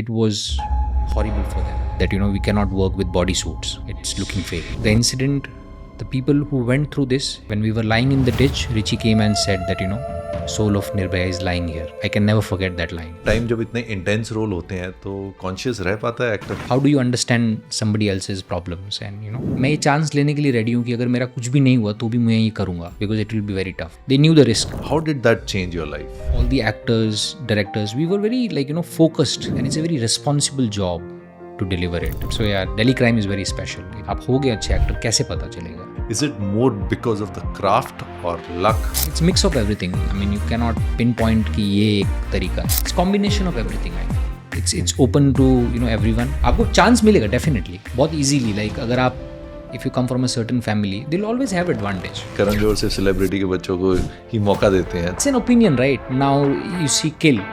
it was horrible for them that, we cannot work with body suits. It's looking fake. The incident, the people who went through this, when we were lying in the ditch, Richie came and said that, soul of Nirbhaya is lying here. I can never forget that line. Time जब इतने intense role होते हैं तो conscious रह पाता है actor? How do you understand somebody else's problems? And मैं ये चांस लेने के लिए रेडी हूँ कि अगर मेरा कुछ भी नहीं हुआ तो भी मैं ये करूँगा, because it will be very tough. They knew the risk. How did that change your life? All the actors, directors, we were very focused, and it's a very responsible job to deliver it. So yeah, Delhi Crime is very special. आप हो गए अच्छे actor, कैसे पता चलेगा? Is it more because of the craft or luck? It's mix of everything. I mean, you cannot pinpoint कि ये एक तरीका है. It's combination of everything. I think. It's open to everyone. आपको चांस मिलेगा definitely. बहुत easily. Like अगर आप if you come from a certain family, they'll always have advantage. Karan Johar से सेलिब्रिटी के बच्चों को ही मौका देते हैं. It's an opinion, right? Now you see Kill.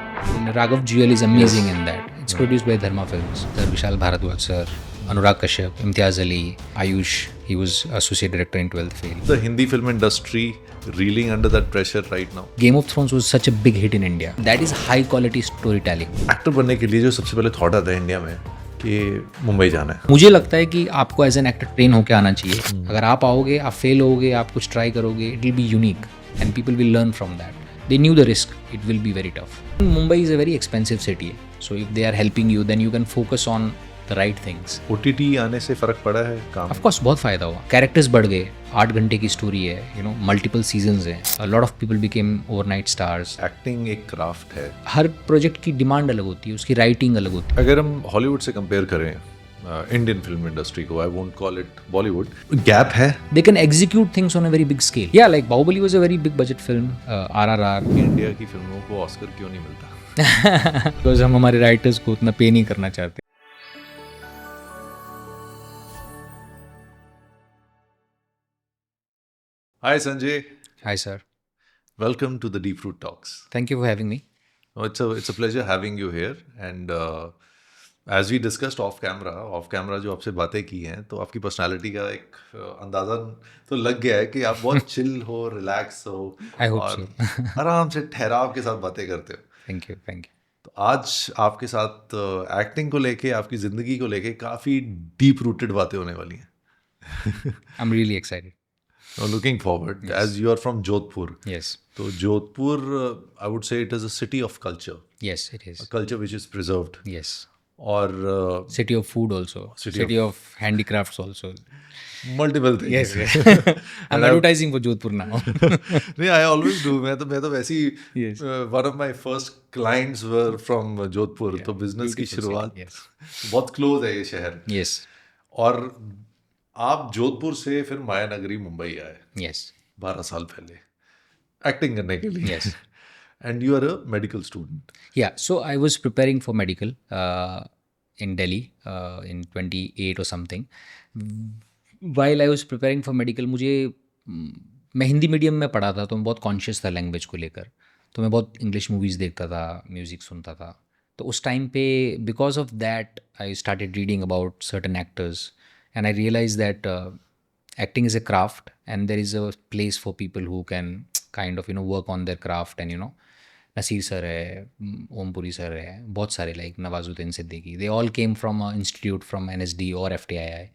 Raghav Jewel is amazing in that. It's produced by Dharma Films. Sir Vishal Bharadwaj sir, Anurag Kashyap, Imtiaz Ali, Ayush. He was associate director in 12th Fail. The Hindi film industry reeling under that pressure right now. Game of Thrones was such a big hit in India. That is high quality storytelling. Actor बनने के लिए जो सबसे पहले thought आता है India में कि मुंबई जाना है. मुझे लगता है कि आपको एज एन एक्टर ट्रेन होकर आना चाहिए. अगर आप आओगे, आप फेल होगे, आप कुछ ट्राई करोगे, it will be unique and people will learn from that. They knew the risk. It will be very tough. Mumbai is a very expensive city. So if they are helping you, then you can focus on the right things. OTT आने से फर्क पड़ा है काम? Of course, बहुत फायदा हुआ. Characters बढ़ गए. 8 घंटे की स्टोरी है. Multiple seasons हैं. A lot of people became overnight stars. Acting एक क्राफ्ट है. हर प्रोजेक्ट की डिमांड अलग होती है. उसकी राइटिंग अलग होती है. अगर हम हॉलीवुड से कंपेयर करें इंडियन फिल्म इंडस्ट्री को, I won't call it Bollywood, gap है. They can execute things on a very big scale. Yeah, like Bahubali was a very big budget film. RRR. India की फिल्मों को ऑस्कर क्यों नहीं मिलता? Because हम हमारे राइटर्स को उतना पे नहीं करना चाहते. Hi Sanjay. Hi sir. Welcome to the Deep Root Talks. Thank you for having me. It's a pleasure having you here. And as we discussed off camera जो आपसे बातें की हैं, तो आपकी पर्सनालिटी का एक अंदाज़ा तो लग गया है कि आप बहुत चिल हो, रिलैक्स हो. I hope और so. आराम से ठहराव के साथ बातें करते हो. Thank you. तो आज आपके साथ एक्टिंग को लेके, आपकी ज़िंदगी को लेके काफ़ी डीप रूटेड बातें होने वाली हैं. I'm really excited. Looking forward. Yes. As you are from Jodhpur. Yes. तो Jodhpur, I would say it is a city of culture. Yes, it is. A culture which is preserved. Yes. और City of food also. City of handicrafts also. multiple things. Yes. I'm advertising for Jodhpur now. नहीं, I always do. मैं तो वैसे ही Yes. one of my first clients were from Jodhpur. तो business की शुरुआत बहुत close है ये शहर. Yes. और आप जोधपुर से फिर माया नगरी मुंबई आए. Yes. 12 साल पहले एक्टिंग करने के लिए. Yes. And you are a medical student. Yeah. So I was preparing for medical in Delhi in 28 or something. While I was preparing for medical, मैं हिंदी मीडियम में पढ़ा था, तो मैं बहुत कॉन्शियस था लैंग्वेज को लेकर. तो मैं बहुत इंग्लिश मूवीज़ देखता था, म्यूज़िक सुनता था. तो उस टाइम पे because of that I started reading about certain actors and I realise that acting is a craft and there is a place for people who can kind of work on their craft. And Naseer sir है, Om Puri sir है, बहुत सारे, like Nawazuddin Siddiqui, they all came from an institute from NSD or FTII.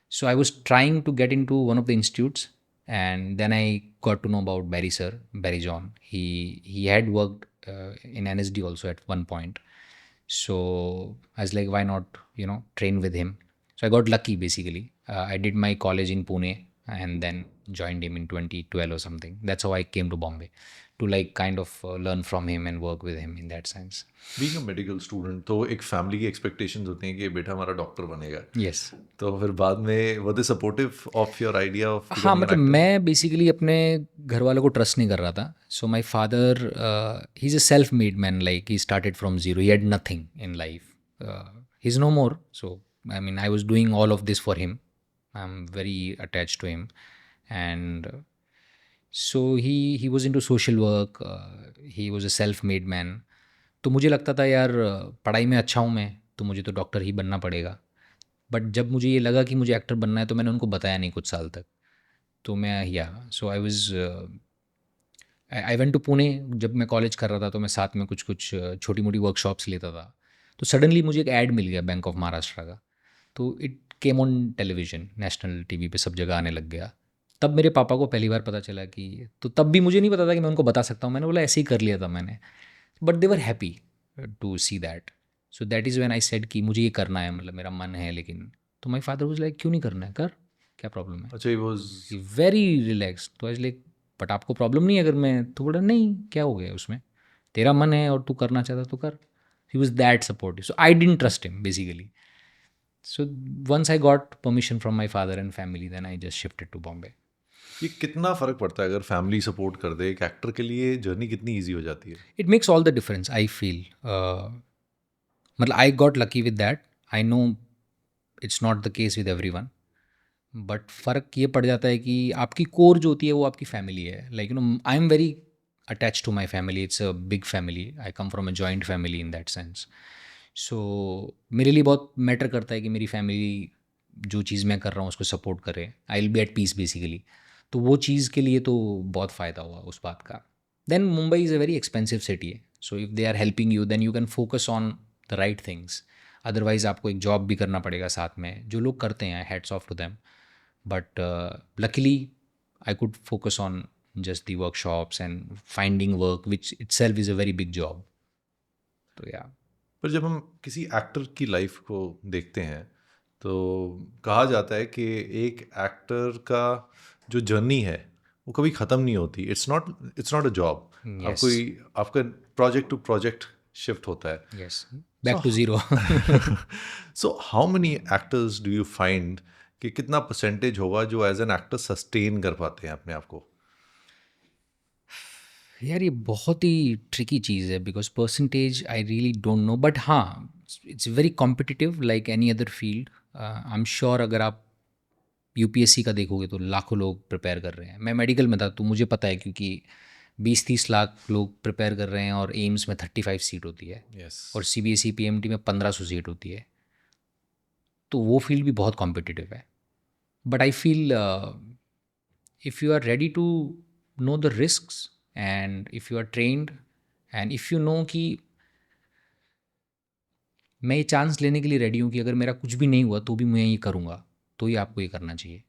So I was trying to get into one of the institutes, and then I got to know about Barry sir, Barry John. He had worked in NSD also at one point. So I was like, why not train with him? So I got lucky basically. I did my college in Pune and then joined him in 2012 or something. That's how I came to Bombay to kind of learn from him and work with him in that sense. Being a medical student, तो एक family की expectations होती हैं कि बेटा हमारा doctor बनेगा. Yes. तो फिर बाद में were they supportive of your idea of becoming हाँ, an मतलब actor? मैं बेसिकली अपने घर वालों को ट्रस्ट नहीं कर रहा था. So my father, he is a self made man. Like he started from zero. He had nothing in life. He is no more. So I mean I was doing all of this for him. I'm very attached to him, and so he was into social work. He was a self-made man. तो मुझे लगता था यार पढ़ाई में अच्छा हूँ मैं, तो मुझे तो डॉक्टर ही बनना पड़ेगा. बट जब मुझे ये लगा कि मुझे एक्टर बनना है, तो मैंने उनको बताया नहीं कुछ साल तक. तो मैं सो आई वेंट टू पुणे. जब मैं कॉलेज कर रहा था तो मैं साथ में कुछ छोटी मोटी वर्कशॉप्स लेता था. तो सडनली मुझे एक ऐड मिल गया बैंक ऑफ महाराष्ट्र का, तो it came on television, national TV पे सब जगह आने लग गया। तब मेरे पापा को पहली बार पता चला कि, तो तब भी मुझे नहीं पता था कि मैं उनको बता सकता हूँ, मैंने बोला ऐसे ही कर लिया था मैंने, but they were happy to see that. So that is when I said कि मुझे ये करना है, मतलब मेरा मन है, लेकिन तो माई फादर वाज लाइक क्यों नहीं करना है, कर, क्या प्रॉब्लम है, अच्छा, ही वाज वेरी रिलैक्स। तो आई लाइक बट आपको प्रॉब्लम नहीं है अगर मैं, तो बोला नहीं क्या हो गया उसमें, तेरा मन है और तू करना चाहता तो कर। He was that supportive, so I didn't trust him basically. So once I got permission from my father and family, then I just shifted to Bombay. ये कितना फर्क पड़ता है अगर फैमिली सपोर्ट कर दे, एक एक्टर के लिए जर्नी कितनी इजी हो जाती है? It makes all the difference, I feel. मतलब I got lucky with that. I know it's not the case with everyone. But फ़र्क ये पड़ जाता है कि आपकी कोर जो होती है वो आपकी फैमिली है। Like you know I am very attach to my family, it's a big family, I come from a joint family in that sense. So मेरे लिए बहुत मैटर करता है कि मेरी फैमिली जो चीज़ मैं कर रहा हूँ उसको सपोर्ट करे, I will be at peace basically. तो वो चीज़ के लिए तो बहुत फ़ायदा हुआ उस बात का। Then Mumbai is a very expensive city, so if they are helping you then you can focus on the right things. Otherwise आपको एक जॉब भी करना पड़ेगा साथ में, जो लोग करते हैं, hats off to them. But luckily I could focus on just the workshops and finding work, which itself is a very big job. So yeah. पर जब हम किसी एक्टर की लाइफ को देखते हैं तो कहा जाता है कि एक एक्टर का जो जर्नी है वो कभी ख़त्म नहीं होती। It's not a job. आप Yes. कोई आपका प्रोजेक्ट टू प्रोजेक्ट शिफ्ट होता है। Yes, so back to zero. So how many actors do you find कि कितना परसेंटेज होगा जो एज एन एक्टर सस्टेन कर पाते हैं अपने आप को? यार ये बहुत ही ट्रिकी चीज़ है, because percentage I really don't know, but हाँ it's very competitive like any other field. I am sure अगर आप यूपीएससी का देखोगे तो लाखों लोग प्रिपेयर कर रहे हैं। मैं मेडिकल में था तो मुझे पता है, क्योंकि 20-30 लाख लोग प्रिपेयर कर रहे हैं और एम्स में 35 सीट होती है यस। और सीबीएसई पीएमटी में 1500 सीट होती है। तो वो फील्ड भी बहुत कॉम्पिटिटिव है। But I feel if you are ready to know the risks and if you are trained and if you know कि मैं ये चांस लेने के लिए रेडी हूँ कि अगर मेरा कुछ भी नहीं हुआ तो भी मैं ये करूँगा, तो ही आपको ये करना चाहिए।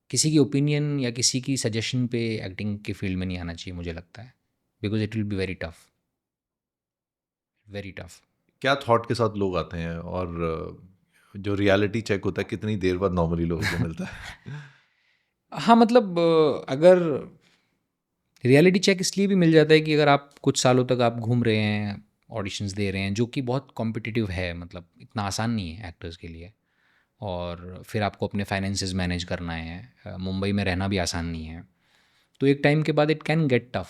किसी की ओपिनियन या किसी की सजेशन पे एक्टिंग के फील्ड में नहीं आना चाहिए मुझे लगता है, because it will be very tough, very tough. क्या थॉट के साथ लोग आते हैं और जो रियलिटी चेक होता है कितनी देर बाद नॉर्मली लोगों को मिलता है? हाँ मतलब अगर रियलिटी चेक इसलिए भी मिल जाता है कि अगर आप कुछ सालों तक आप घूम रहे हैं, ऑडिशंस दे रहे हैं, जो कि बहुत कॉम्पिटिटिव है, मतलब इतना आसान नहीं है एक्टर्स के लिए, और फिर आपको अपने फाइनेंसेस मैनेज करना है, मुंबई में रहना भी आसान नहीं है, तो एक टाइम के बाद इट कैन गेट टफ।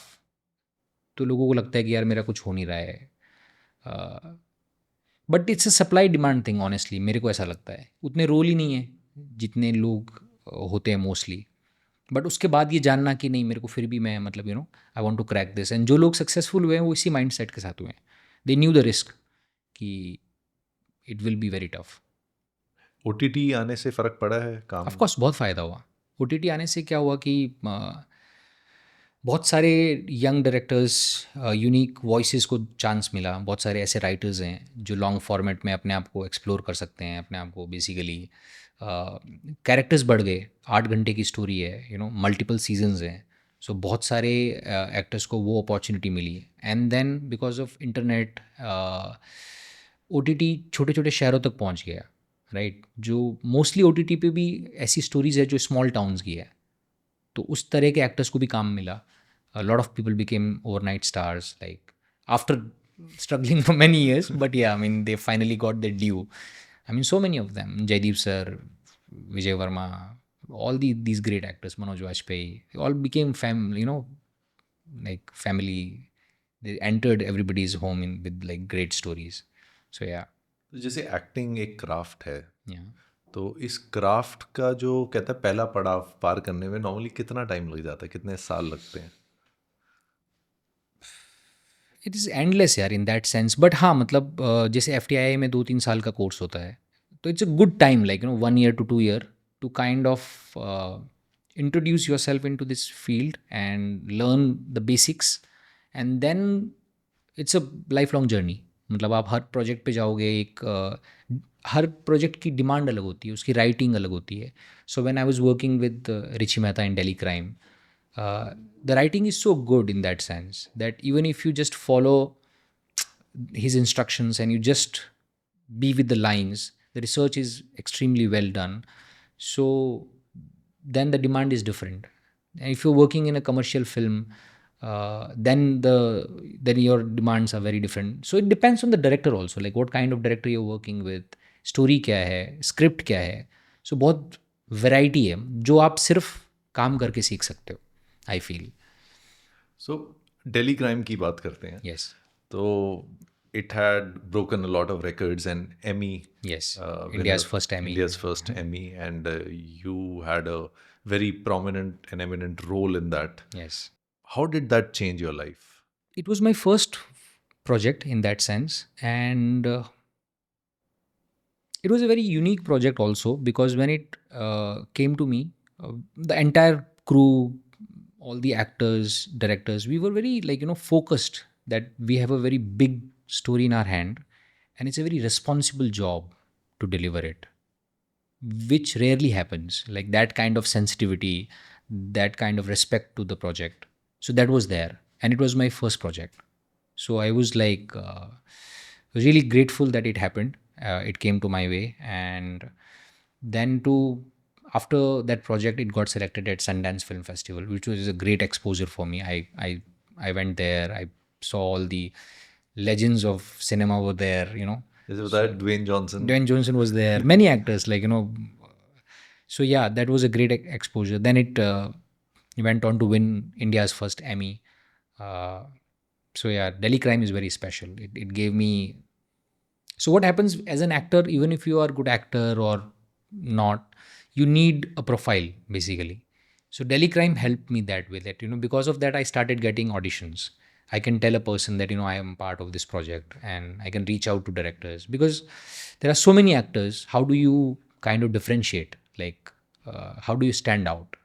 तो लोगों को लगता है कि यार मेरा कुछ हो नहीं रहा है, but it's a supply demand thing honestly, मेरे को ऐसा लगता है। उतने रोल ही नहीं है जितने लोग होते हैं मोस्टली, बट उसके बाद ये जानना कि नहीं मेरे को फिर भी मैं मतलब you know I want to crack this, एंड जो लोग सक्सेसफुल हुए हैं वो इसी माइंड सेट के साथ हुए हैं। दे न्यू द रिस्क कि it will be very tough. OTT आने से फ़र्क पड़ा है काम? ऑफ कोर्स बहुत फ़ायदा हुआ। ओटीटी आने से क्या हुआ कि बहुत सारे यंग डायरेक्टर्स, यूनिक वॉइसेस को चांस मिला। बहुत सारे ऐसे राइटर्स हैं जो लॉन्ग फॉर्मेट में अपने आप को एक्सप्लोर कर सकते हैं, अपने आप को बेसिकली कैरेक्टर्स बढ़ गए। 8 घंटे की स्टोरी है, यू नो मल्टीपल सीजन्स हैं, सो बहुत सारे एक्टर्स को वो अपॉर्चुनिटी मिली। And then because of internet OTT छोटे छोटे शहरों तक पहुंच गया, राइट जो मोस्टली ओटीटी पे भी ऐसी स्टोरीज है जो स्मॉल टाउन्स की है, तो उस तरह के एक्टर्स को भी काम मिला। Lot of people became overnight stars like after struggling for many years, but yeah, I mean they finally got their due. I mean so many of them, Jaideep sir, Vijay Verma, all these great actors, Manoj Vajpayee, they all became you know, like family. They entered everybody's home with like great stories. So yeah. तो जैसे acting एक craft है, Yeah. तो इस craft का जो कहता है पहला पड़ाव पार करने में नॉर्मली कितना टाइम लग जाता है, कितने साल लगते हैं? इट इज़ एंडलेस यार इन दैट सेंस, बट हाँ मतलब जैसे FTII में 2-3 साल का कोर्स होता है, तो it's a good time like you know 1 year to 2 year to kind of introduce yourself into this field and learn the basics, and then it's a lifelong journey. मतलब आप हर प्रोजेक्ट पे जाओगे, हर प्रोजेक्ट की demand अलग होती है, उसकी writing अलग होती है. So when I was working with Richie Mehta in Delhi crime, the writing is so good in that sense that even if you just follow his instructions and you just be with the lines, the research is extremely well done. So then the demand is different. And if you're working in a commercial film, then your demands are very different. So it depends on the director also, like what kind of director you're working with, story क्या है, script क्या है. So बहुत variety है जो आप सिर्फ काम करके सीख सकते हो, I feel. So Delhi crime की बात करते हैं. Yes. तो it had broken a lot of records and Emmy Yes. winner, India's first Emmy. India's first Emmy, and you had a very prominent and eminent role in that. Yes. How did that change your life? It was my first project in that sense, and it was a very unique project also, because when it came to me, the entire crew, all the actors, directors, we were very, like, focused that we have a very big story in our hand, and it's a very responsible job to deliver it, which rarely happens. Like that kind of sensitivity, that kind of respect to the project. So that was there, and it was my first project. So I was like really grateful that it happened. It came to my way, and then to after that project, it got selected at Sundance Film Festival, which was a great exposure for me. I went there. I saw all the legends of cinema were there. Is it that Dwayne Johnson? Dwayne Johnson was there. Many actors, like, So yeah, that was a great exposure. Then it went on to win India's first Emmy. So yeah, Delhi Crime is very special. It gave me. So what happens as an actor, even if you are a good actor or not, you need a profile basically. So Delhi Crime helped me that way. That because of that, I started getting auditions. I can tell a person that I am part of this project, and I can reach out to directors, because there are so many actors. How do you kind of differentiate? Like, how do you stand out?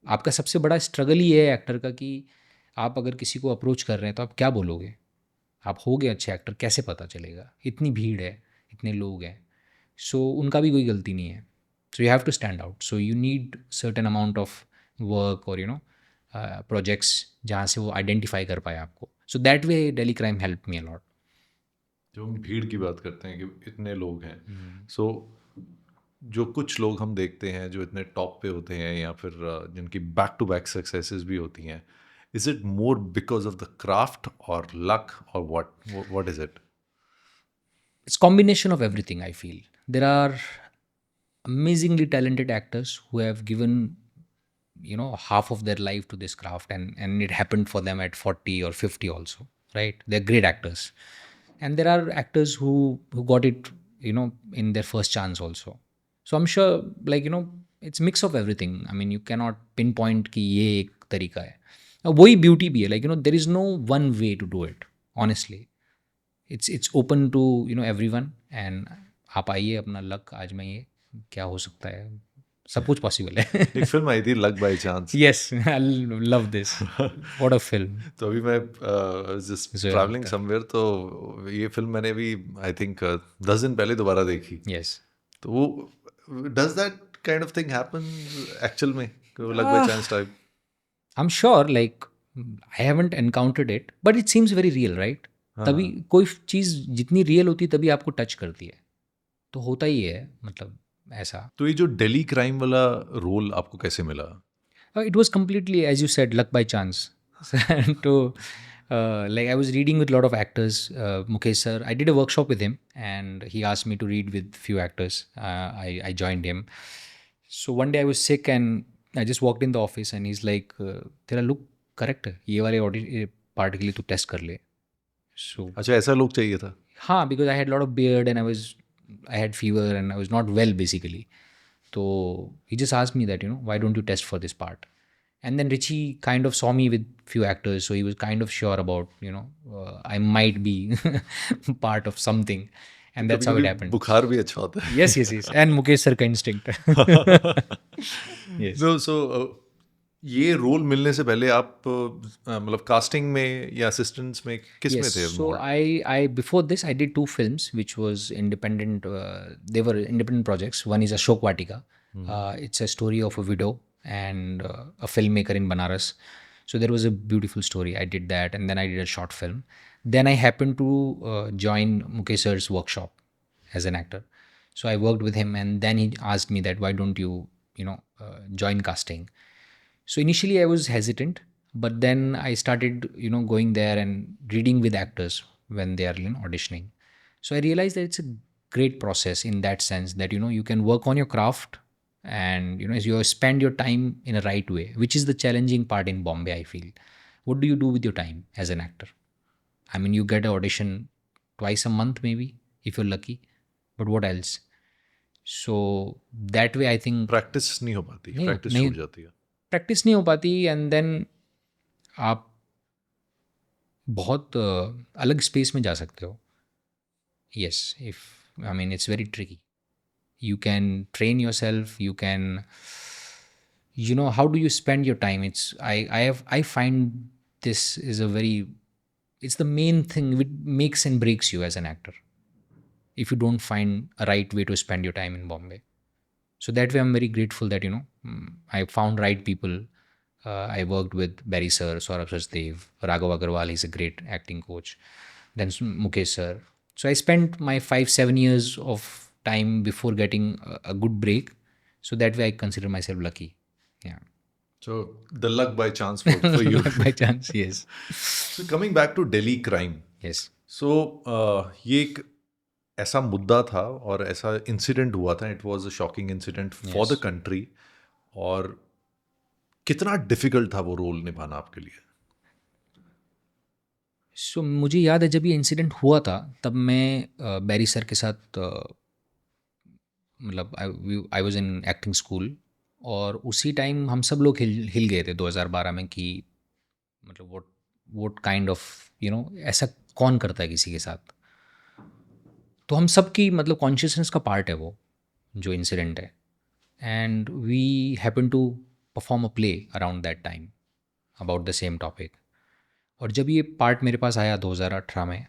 आपका सबसे बड़ा struggle ही है actor का कि आप अगर किसी को अप्रोच कर रहे हैं तो आप क्या बोलोगे. आप होगे अच्छे एक्टर, कैसे पता चलेगा? इतनी भीड़ है, इतने लोग हैं. सो उनका भी कोई गलती नहीं है. So you have to stand out. So you need certain amount of work और प्रोजेक्ट्स जहाँ से वो आइडेंटिफाई कर पाए आपको. So that way Delhi crime help me a lot. जो हम भीड़ की बात करते हैं कि इतने लोग हैं, सो जो कुछ लोग हम देखते हैं जो इतने टॉप पे होते हैं या फिर जिनकी बैक टू बैक सक्सेसेस भी होती हैं, is it more because of the craft और लक और what is it? It's combination of everything, I feel. There are amazingly talented actors who have given half of their life to this craft, and it happened for them at 40 or 50 also, right? They're great actors. And there are actors who got it in their first chance also. So I'm sure, like, it's mix of everything. I mean, you cannot pinpoint कि ये एक तरीका है. वही beauty भी है, like, there is no one way to do it, honestly. It's open to everyone, and आप आइए, अपना लक आजमाइए, क्या हो सकता है, सब कुछ पॉसिबल है. एक फिल्म आई थी luck by chance. Yes, I love this. What a film. तो अभी मैं जस्ट ट्रैवलिंग समवेयर, तो ये फिल्म मैंने भी आई थिंक 10 दिन पहले दोबारा देखी. Yes. तो वो does that kind of thing happen actual में, luck by chance type? I'm sure, like, I haven't encountered it, but it seems very real, right? तभी कोई चीज़ जितनी रियल होती है तभी आपको टच करती है. तो होता ही है, मतलब ऐसा. तो ये जो दिल्ली क्राइम वाला रोल आपको कैसे मिला? It was completely, as you said, luck by chance. To like, I was reading with a lot of actors. Mukesh sir, I did a workshop with him, and he asked me to read with few actors. I joined him. So one day I was sick, and I just walked in the office, and he's like, "तेरा look correct है, ये वाले part के लिए तू test कर ले." So अच्छा, ऐसा लोग चाहिए था? हाँ, because I had a lot of beard and I had fever and I was not well basically. So he just asked me that, why don't you test for this part? And then Richie kind of saw me with few actors, so he was kind of sure about, I might be part of something, and that's how it happened. बुखार भी अच्छा होता है. Yes. And Mukesh sir का instinct. Yes. So ये role मिलने से पहले आप मतलब कास्टिंग में या असिस्टेंट्स में किस Yes, में थे so more? I before this I did two films which was independent. They were independent projects. One is Ashok Vatika. It's a story of a widow and a filmmaker in Banaras. So there was a beautiful story. I did that, and then I did a short film. Then I happened to join Mukesh sir's workshop as an actor. So I worked with him, and then he asked me that why don't you join casting. So initially I was hesitant, but then I started going there and reading with actors when they are auditioning. So I realized that it's a great process in that sense that you can work on your craft, and you spend your time in a right way, which is the challenging part in Bombay, I feel. What do you do with your time as an actor? I mean, you get an audition twice a month maybe if you're lucky, but what else? So that way I think practice नहीं हो पाती, नहीं practice नहीं छूट जाती है। Practice नहीं हो पाती, एंड देन आप बहुत अलग स्पेस में जा सकते हो. Yes, if I mean it's very tricky. You can train yourself, you can, how do you spend your time? I find this is a very, it's the main thing which makes and breaks you as an actor if you don't find a right way to spend your time in Bombay. So that way I'm very grateful that I found right people. I worked with Barry sir, Saurabh Sachdev, Raghav Agarwal, he's a great acting coach, then Mukesh sir. So I spent my 5-7 years of time before getting a good break. So that way I consider myself lucky. Yeah. So the luck by chance for you. By chance, yes. So coming back to Delhi crime. Yes. So ये एक ऐसा मुद्दा था और ऐसा incident हुआ था, it was a shocking incident for the Yes. Country. और कितना डिफिकल्ट था वो रोल निभाना आपके लिए? सो मुझे याद है जब ये इंसिडेंट हुआ था तब मैं बैरी सर के साथ मतलब I was in acting school, और उसी टाइम हम सब लोग हिल हिल गए थे 2012 में कि मतलब व्हाट काइंड ऑफ ऐसा कौन करता है किसी के साथ. तो हम सब की मतलब कॉन्शियसनेस का पार्ट है वो जो इंसिडेंट है, and we happen to perform a play around that time about the same topic. और जब ये पार्ट मेरे पास आया 2018 में,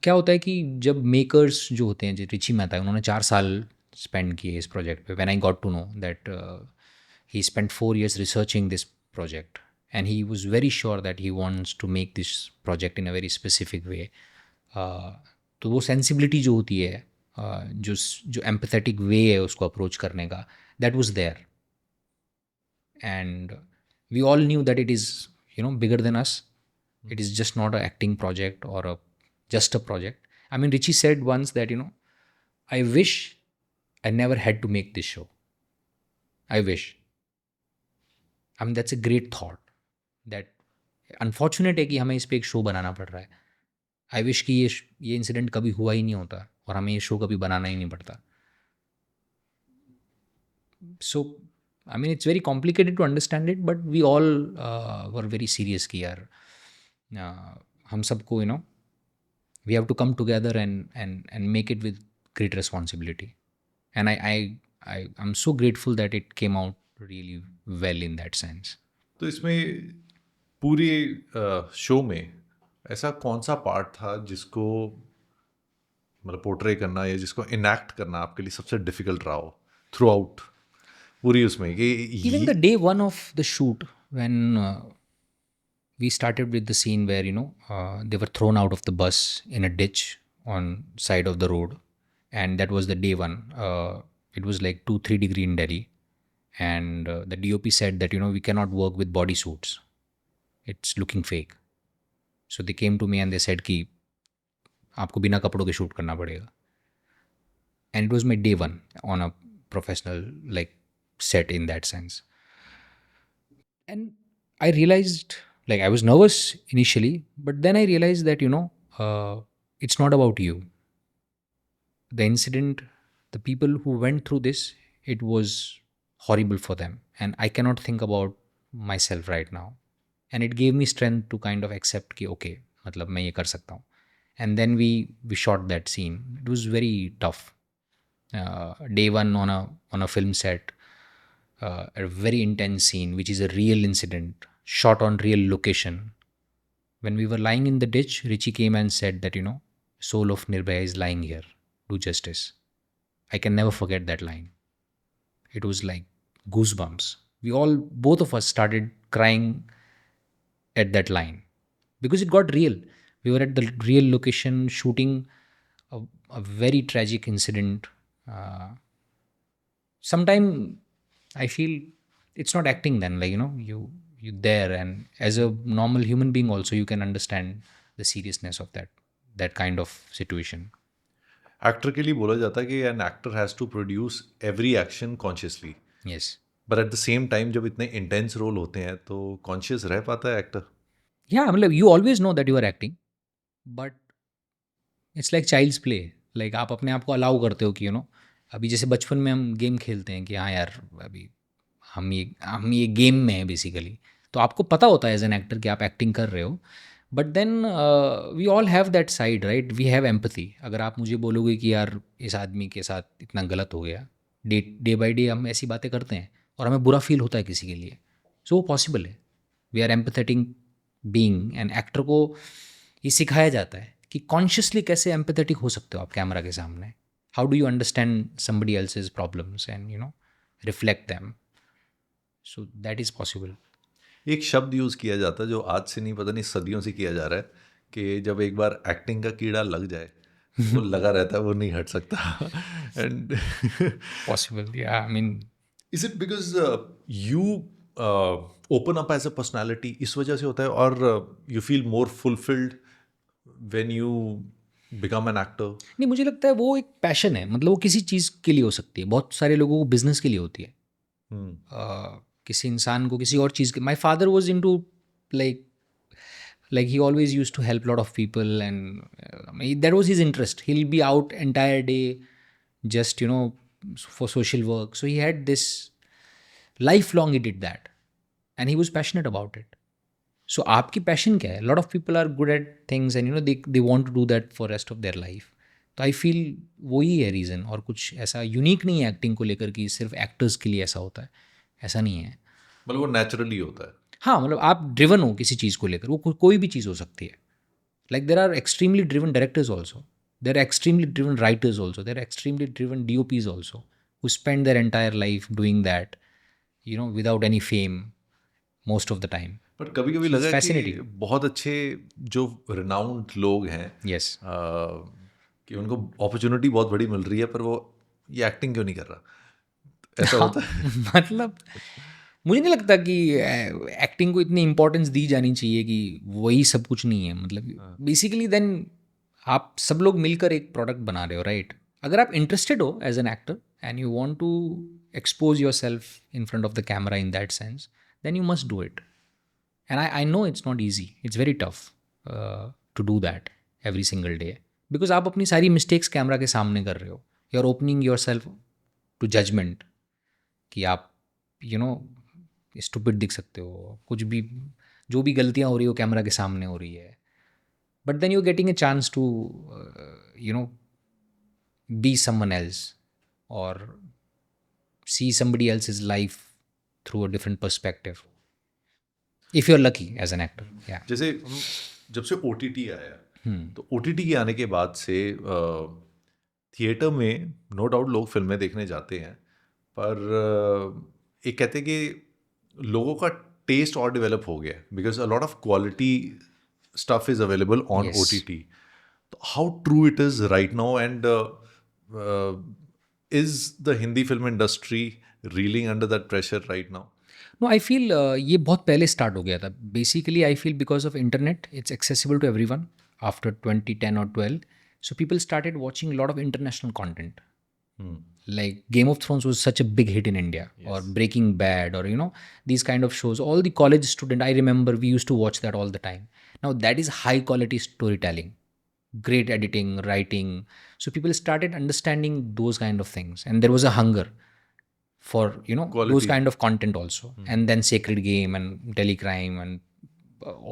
क्या होता है कि जब मेकर्स जो होते हैं, जो रिची मेहता है, उन्होंने 4 साल स्पेंड किए इस प्रोजेक्ट पे. When I got to know that he spend 4 years researching this project, and he was very sure that he wants to make this project in a very specific way. तो वो sensibility जो होती है, जो empathetic way है उसको approach करने का, that was there. And we all knew that it is bigger than us. It is just not an acting project or just a project. I mean, Richie said once that I wish I never had to make this show. I wish. I mean, that's a great thought. That unfortunate है कि हमें इस पे एक show बनाना पड़ रहा है. I wish कि ये इंसिडेंट कभी हुआ ही नहीं होता और हमें ये शो कभी बनाना ही नहीं पड़ता. सो I mean, it's very complicated to understand it, but we all were very serious कि यार हम सबको we have to come together and make it with great responsibility. And I'm so grateful that it came out really well in that sense. तो इसमें पूरी show में ऐसा कौन सा पार्ट था जिसको मतलब पोर्ट्रे करना या जिसको इनैक्ट करना आपके लिए सबसे डिफिकल्ट रहा हो थ्रू आउट पूरी उसमें कि Even the day one of the shoot, when we started with the scene where they were thrown out of the bus in a ditch on side of the road, and that was the day one. It was like 2-3 degree in Delhi, and the DOP said that we cannot work with body suits, it's looking fake. So they came to me and they said कि आपको बिना कपड़ों के shoot करना पड़ेगा. And it was my day one on a professional like set in that sense. And I realized, like, I was nervous initially, but then I realized that it's not about you. The incident, the people who went through this, it was horrible for them, and I cannot think about myself right now. And it gave me strength to kind of accept कि okay, मतलब मैं ये कर सकता हूँ. And then we shot that scene. It was very tough. Day one on a film set, a very intense scene, which is a real incident, shot on real location. When we were lying in the ditch, Richie came and said that, soul of Nirbhaya is lying here. Do justice. I can never forget that line. It was like goosebumps. Both of us started crying at that line because it got real. We were at the real location shooting a very tragic incident. Sometime I feel it's not acting then, like, you there, and as a normal human being also you can understand the seriousness of that kind of situation. Actor के लिए बोला जाता है कि an actor has to produce every action consciously, Yes. But at the same time जब इतने intense role होते हैं तो कॉन्शियस रह पाता है actor? Yeah, I mean, like, you always know that you are acting, but it's like child's play. लाइक आप अपने आप को अलाउ करते हो कि अभी जैसे बचपन में हम गेम खेलते हैं कि हाँ यार, अभी हम ये गेम में है बेसिकली. तो आपको पता होता है एज एन एक्टर कि आप एक्टिंग कर रहे हो, but then we all have that side, right? We have empathy. अगर आप मुझे बोलोगे कि यार इस आदमी के साथ इतना गलत हो गया, डे बाई डे हम ऐसी बातें करते हैं और हमें बुरा फील होता है किसी के लिए. सो वो पॉसिबल है. We are empathetic being, and actor को ये सिखाया जाता है कि कॉन्शियसली कैसे एम्पैथेटिक हो सकते हो आप कैमरा के सामने. How do you understand somebody else's problems and reflect them. So that is possible. एक शब्द यूज़ किया जाता है जो आज से नहीं, पता नहीं सदियों से किया जा रहा है, कि जब एक बार एक्टिंग का कीड़ा लग जाए वो लगा रहता है, वो नहीं हट सकता. एंड पॉसिबल, या I mean, is it because you open up as a personality, इस वजह से होता है, और you feel more fulfilled when you become an actor? नहीं, मुझे लगता है वो एक पैशन है. मतलब वो किसी चीज़ के लिए हो सकती है. बहुत सारे लोगों को बिजनेस के लिए होती है. किसी इंसान को किसी और चीज़ के. My father was in to like he always used to help a lot of people, and that was his interest. He'll be out entire day just for social work. So he had this lifelong, he did that, and he was passionate about it. So आपकी passion क्या है? lot of people are good at things, and they want to do that for rest of their life. तो I feel वही है reason, और कुछ ऐसा unique नहीं है एक्टिंग को लेकर कि सिर्फ एक्टर्स के लिए ऐसा होता है. ऐसा नहीं है. मतलब वो नेचुरली होता है. हाँ, मतलब आप ड्रिवन हो किसी चीज़ को लेकर, वो कोई भी चीज़ हो सकती है. Like there are extremely driven directors also, there are extremely driven writers also, there are extremely driven DOPs also, who spend their entire life doing that, without any fame most of the time. But कभी कभी लगा कि fascinating. बहुत अच्छे जो renowned लोग हैं, Yes. कि उनको अपॉर्चुनिटी बहुत बड़ी मिल रही है, पर वो ये एक्टिंग क्यों नहीं कर रहा, ऐसा हाँ, होता है? मतलब मुझे नहीं लगता कि एक्टिंग को इतनी इम्पोर्टेंस दी जानी चाहिए कि वही सब कुछ नहीं है. मतलब बेसिकली देन आप सब लोग मिलकर एक प्रोडक्ट बना रहे हो, राइट? अगर आप इंटरेस्टेड हो as an actor and you want to expose yourself in front of the camera in that sense, then you must do it. And I know it's not easy, it's very tough to do that every single day, because आप अपनी सारी mistakes camera के सामने कर रहे हो. You are opening yourself to judgement कि आप स्टूपिड दिख सकते हो, कुछ भी, जो भी गलतियाँ हो रही हो कैमरा के सामने हो रही है. But then you getting a chance to be someone else और see somebody else's life through a different perspective, if you're lucky as an actor. Yeah. जैसे जब से OTT आया, तो OTT के आने के बाद से थिएटर में नो डाउट लोग फिल्में देखने जाते हैं, पर एक कहते हैं कि लोगों का टेस्ट और डेवलप हो गया, because a lot of quality stuff is available on Yes. OTT. तो how true it is right now, and is the Hindi film industry reeling under that pressure right now? No, I feel ये बहुत पहले start हो गया था. Basically I feel because of internet it's accessible to every one after 2010 or 12. So people started watching a lot of international content. Like Game of Thrones was such a big hit in India, or Breaking Bad, or these kind of shows. All the college student, I remember we used to watch that all the time. Now that is high quality storytelling, great editing, writing. So people started understanding those kind of things, and there was a hunger for those Quality. kind of content also. And then Sacred Game and Telecrime and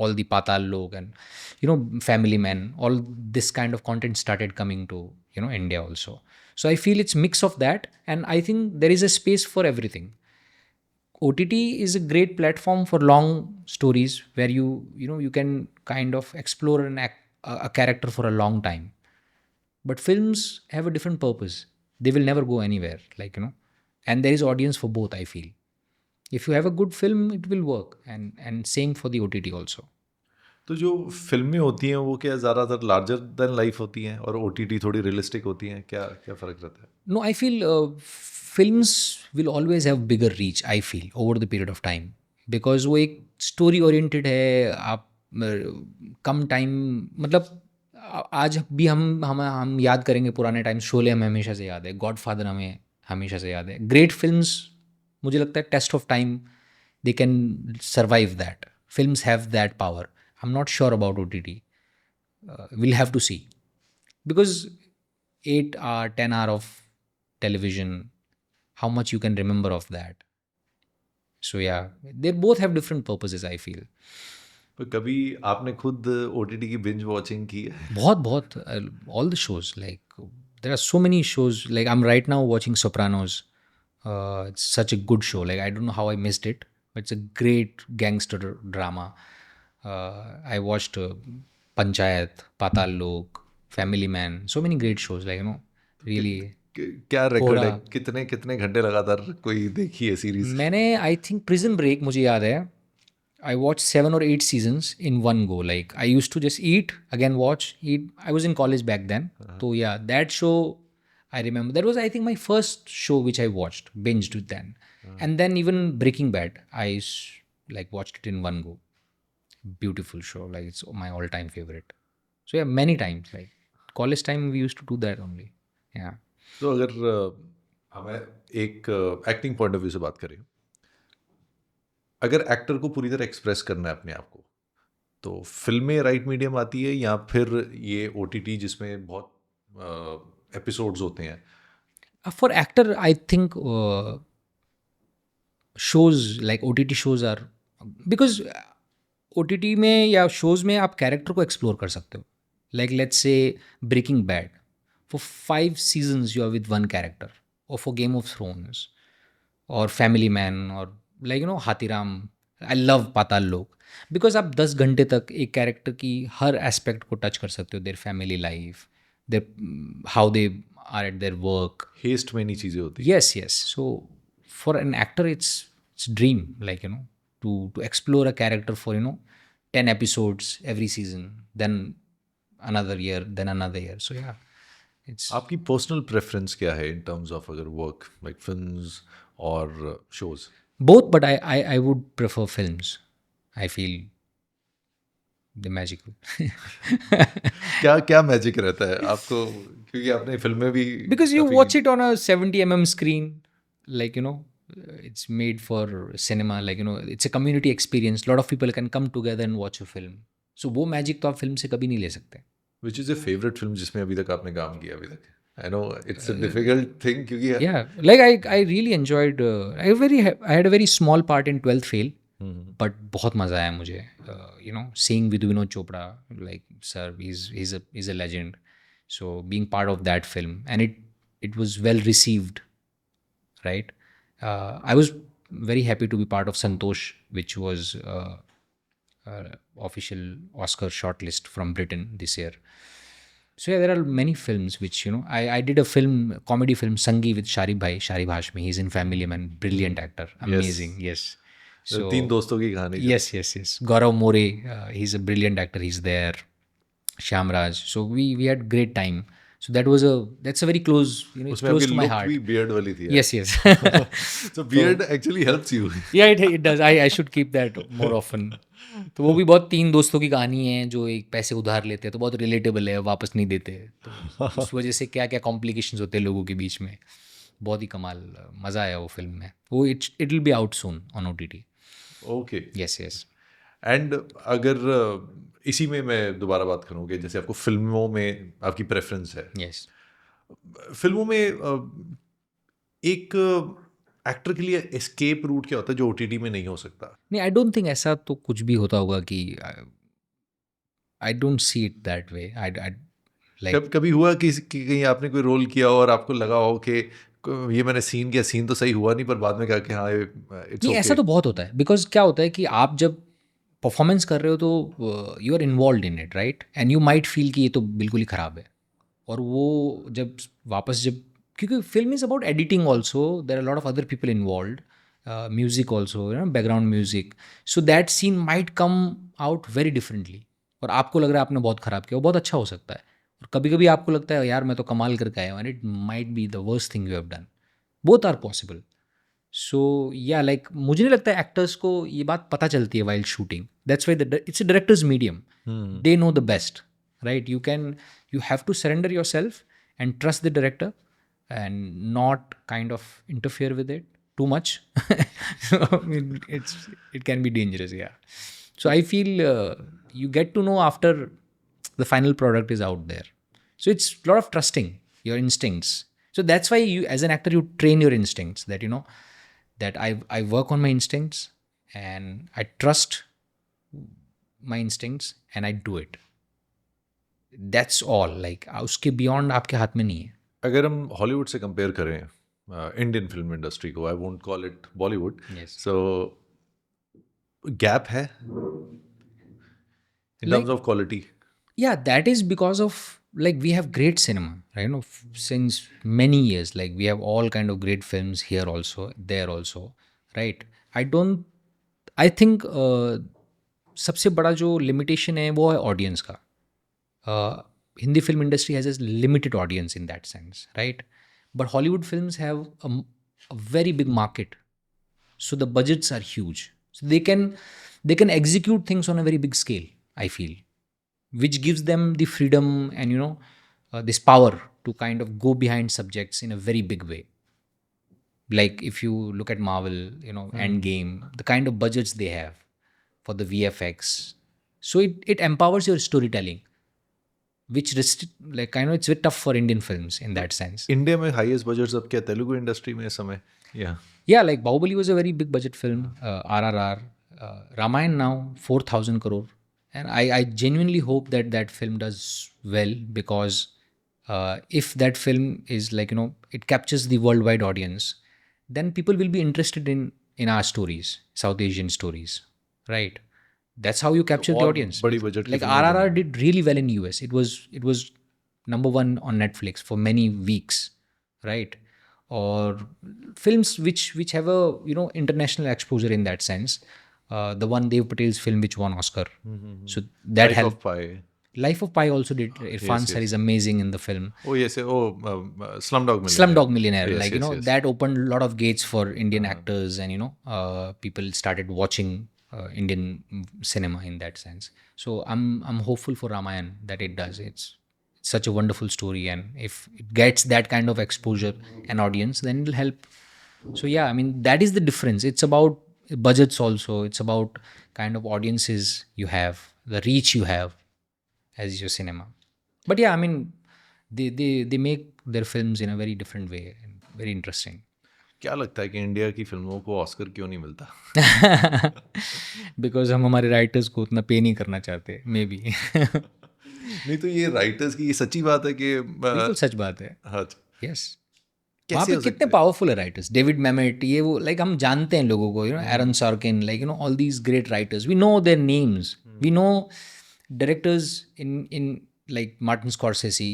all the Patal Lok and Family Men, all this kind of content started coming to India also. So I feel it's mix of that, and I think there is a space for everything. OTT is a great platform for long stories where you can kind of explore a character for a long time. But films have a different purpose. They will never go anywhere, and there is audience for both, I feel. If you have a good film, it will work, and same for the OTT also. तो जो फिल्में होती हैं वो क्या ज़्यादातर larger than life होती हैं और ओटीटी थोड़ी रियलिस्टिक होती हैं, क्या क्या फ़र्क रहता है? No, I feel films will always have bigger reach, I feel, over the period of time. Because वो एक स्टोरी ओरिएंटेड है। आप कम टाइम, मतलब आज भी हम याद करेंगे पुराने टाइम। शोले हमें हमेशा से याद है, गॉडफादर हमें हमेशा से याद है। ग्रेट फिल्म्स, मुझे लगता है test of time they can survive that. Films have that power. I am not sure about OTT. We'll have to see, because 8 hour 10 hour of television, how much you can remember of that. So yeah, they both have different purposes, I feel. तो कभी आपने खुद OTT की binge watching की है? बहुत all the shows, like there are so many shows. Like I'm right now watching Sopranos. It's such a good show. Like I don't know how I missed it, but it's a great gangster drama. I watched Panchayat, Patal Lok, Family Man, so many great shows, really. क्या record है? कोहरा। कितने कितने घंटे लगातार कोई देखी है सीरीज? मैंने आई थिंक प्रिजन ब्रेक, मुझे याद है, I watch 7 or 8 seasons in one go. Like I used to just eat, again watch, eat. I was in college back then. So yeah, that show I remember. That was, I think, my first show which I watched, binged it then. And then even Breaking Bad, like watched it in one go. Beautiful show. Like it's my all-time favorite. So yeah, many times. Like college time we used to do that only. Yeah. तो अगर हमें एक acting point of view से बात करें, अगर actor को पूरी तरह एक्सप्रेस करना है अपने आप को, तो फिल्में राइट मीडियम आती है या फिर ये ओटीटी जिसमें बहुत एपिसोड्स होते हैं? For actor, I think shows like OTT shows are, because OTT में या shows में आप कैरेक्टर को एक्सप्लोर कर सकते हो. Like let's say Breaking Bad, for 5 seasons you are with one character, or for Game of Thrones, or Family Man, or Hathiram. I love Patal Lok, because आप 10 घंटे तक एक कैरेक्टर की हर एस्पेक्ट को टच कर सकते हो. Their family life, their how they are at their work. Heist में नहीं चीज़ें होती? Yes. So for an actor, it's dream, to explore a character for 10 episodes every season, then another year, then another year. So yeah, it's आपकी personal preference क्या है in terms of अगर work like films और shows? both, but I would prefer films. I feel the magical. क्या क्या magic रहता है आपको, क्योंकि आपने फिल्में भी Because you काफी- watch it on a 70 screen, it's made for cinema, it's a community experience. A lot of people can come together and watch a film. So वो magic तो आप फिल्म से कभी नहीं ले सकते. Which is a favorite film जिसमें अभी तक आपने काम किया अभी तक? I know it's a difficult thing क्योंकि Yeah, like I really enjoyed. I had a very small part in 12th Fail, but बहुत मज़ा आया मुझे. Seeing Vidhu Vinod Chopra, like sir, he's a legend. So being part of that film, and it was well received, right? I was very happy to be part of Santosh, which was official Oscar shortlist from Britain this year. So yeah, there are many films which I did a comedy film Sangi with Sharib Hashmi. He's in Family Man, brilliant actor, amazing. Yes. So तीन दोस्तों की कहानी जो- yes. Gaurav More, he's a brilliant actor. He's there. Shyam Raj. So we had great time. So that's a very close, it's उसमें close आपकी to my look heart. भी beard वाली थी? Yes. So beard actually helps you. Yeah, it does. I should keep that more often. तो वो भी बहुत 3 दोस्तों की कहानी है जो एक पैसे उधार लेते हैं, तो बहुत रिलेटेबल है, वापस नहीं देते, तो उस वजह से क्या क्या कॉम्प्लिकेशंस होते हैं लोगों के बीच में. बहुत ही कमाल, मज़ा आया वो फिल्म में. वो it will be out soon on OTT. Okay. Yes. And अगर इसी में मैं दोबारा बात करूँ कि जैसे आपको फिल्मों में आपकी प्रेफरेंस है, Yes. फिल्मों में एक एक्टर के लिए एस्केप रूट क्या होता है जो ओटीटी में नहीं हो सकता? नहीं, आई डोंट थिंक ऐसा तो कुछ भी होता होगा कि I don't see it that way. I like कभी हुआ कि कहीं आपने कोई रोल किया और आपको लगा हो कि ये मैंने सीन किया, सीन तो सही हुआ नहीं, पर बाद में कहा कि हाँ इट्स नहीं, ऐसा ओके। तो बहुत होता है, बिकॉज क्या होता है कि आप जब परफॉर्मेंस कर रहे हो तो you are involve in it, right, and you might feel कि ये तो बिल्कुल ही ख़राब है। और वो जब वापस जब, क्योंकि film is about editing also, there are lot of other people involve, music also, background music, so that scene might come out very differently, और आपको लग रहा है आपने बहुत ख़राब किया, वो बहुत अच्छा हो सकता है। और कभी कभी आपको लगता है यार मैं तो कमाल करके आया हूँ, and it might be the worst thing you have done. Both are possible. So yeah like मुझे नहीं लगता एक्टर्स को ये बात पता चलती है while shooting, that's why it's a directors medium, they know the best, right? You have to surrender yourself and trust the director and not kind of interfere with it too much. So, I mean, it can be dangerous, yeah. So I feel you get to know after the final product is out there. So it's a lot of trusting your instincts. So that's why you, as an actor, you train your instincts, that that I work on my instincts and I trust my instincts and I do it. That's all, like उसके beyond आपके हाथ में नहीं है। अगर हम Hollywood से compare करें इंडियन फिल्म इंडस्ट्री को, I won't call it Bollywood, yes, so gap है in terms like of quality? yeah, that is because of, like, we have great cinema, right? Since many years, like we have all kind of great films here also, there also, right? I think सबसे बड़ा जो limitation है वो है audience का। Hindi film industry has a limited audience in that sense, right? But Hollywood films have a very big market, so the budgets are huge. So they can execute things on a very big scale, I feel, which gives them the freedom and this power to kind of go behind subjects in a very big way. Like if you look at Marvel, Endgame, the kind of budgets they have for the VFX, so it empowers your storytelling, which like I know it's very tough for Indian films in that sense. India में highest budgets अब क्या Telugu industry में इस समय? या Yeah, like Bahubali was a very big budget film. RRR, Ramayan now 4,000 crore, and I genuinely hope that that film does well, because if that film is like it captures the worldwide audience, then people will be interested in our stories, South Asian stories, right? That's how you capture the और audience. बड़ी budget की Like फिल्में RRR बनी। did really well in US. It was number one on Netflix for many weeks, right? Or films which have a international exposure in that sense. The one Dev Patel's film which won Oscar, so that life of helped. Pi. Life of Pi also did. Irfan Yes, sir yes. is amazing in the film. Oh yes, oh Slumdog Millionaire. Slumdog Millionaire, Yes, like yes, yes. that opened a lot of gates for Indian actors, and people started watching Indian cinema in that sense. So I'm hopeful for Ramayan that it does. It's such a wonderful story, and if it gets that kind of exposure and audience, then it'll help. So yeah, I mean that is the difference. It's about budgets also. It's about kind of audiences you have, the reach you have as your cinema. But yeah, I mean they make their films in a very different way and very interesting. क्या लगता है कि India की फिल्मों को Oscar क्यों नहीं मिलता? बिकॉज हम हमारे राइटर्स को उतना पे नहीं करना चाहते, मे बी। नहीं तो ये राइटर्स की ये सच्ची बात है कि बिल्कुल सच बात है। हाँ, यस, वहाँ कैसे पे हो कितने सकता है? पावरफुल है राइटर्स, डेविड मैमेट, ये वो, लाइक हम जानते हैं लोगों को, Aaron Sorkin, like all these great writers, we know their names, we know directors in like Martin Scorsese.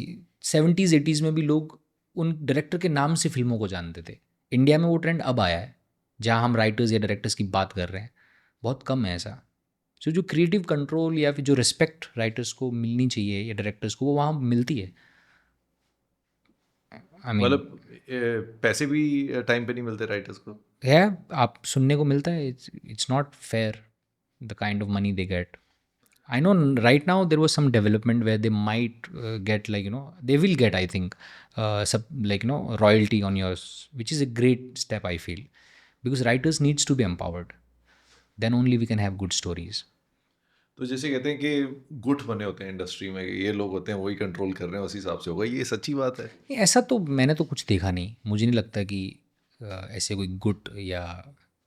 70s 80s में भी लोग उन डायरेक्टर के नाम से फिल्मों को जानते थे। इंडिया में वो ट्रेंड अब आया है जहाँ हम राइटर्स या डायरेक्टर्स की बात कर रहे हैं, बहुत कम है ऐसा। सो जो क्रिएटिव कंट्रोल या फिर जो रिस्पेक्ट राइटर्स को मिलनी चाहिए या डायरेक्टर्स को, वो वहाँ मिलती है। आई मीन मतलब पैसे भी टाइम पे नहीं मिलते राइटर्स को? है, आप सुनने को मिलता है, it's not fair the kind of money they get. I know right now there was some development where they might get, like they will get, I think, royalty on yours, which is a great step, I feel, because writers needs to be empowered. Then only we can have good stories. तो जैसे कहते हैं कि गुट बने होते हैं industry में, ये लोग होते हैं वही कंट्रोल कर रहे हैं, उसी हिसाब से होगा, ये सच्ची बात है? नहीं, ऐसा तो मैंने तो कुछ देखा नहीं, मुझे नहीं लगता कि ऐसे कोई गुट या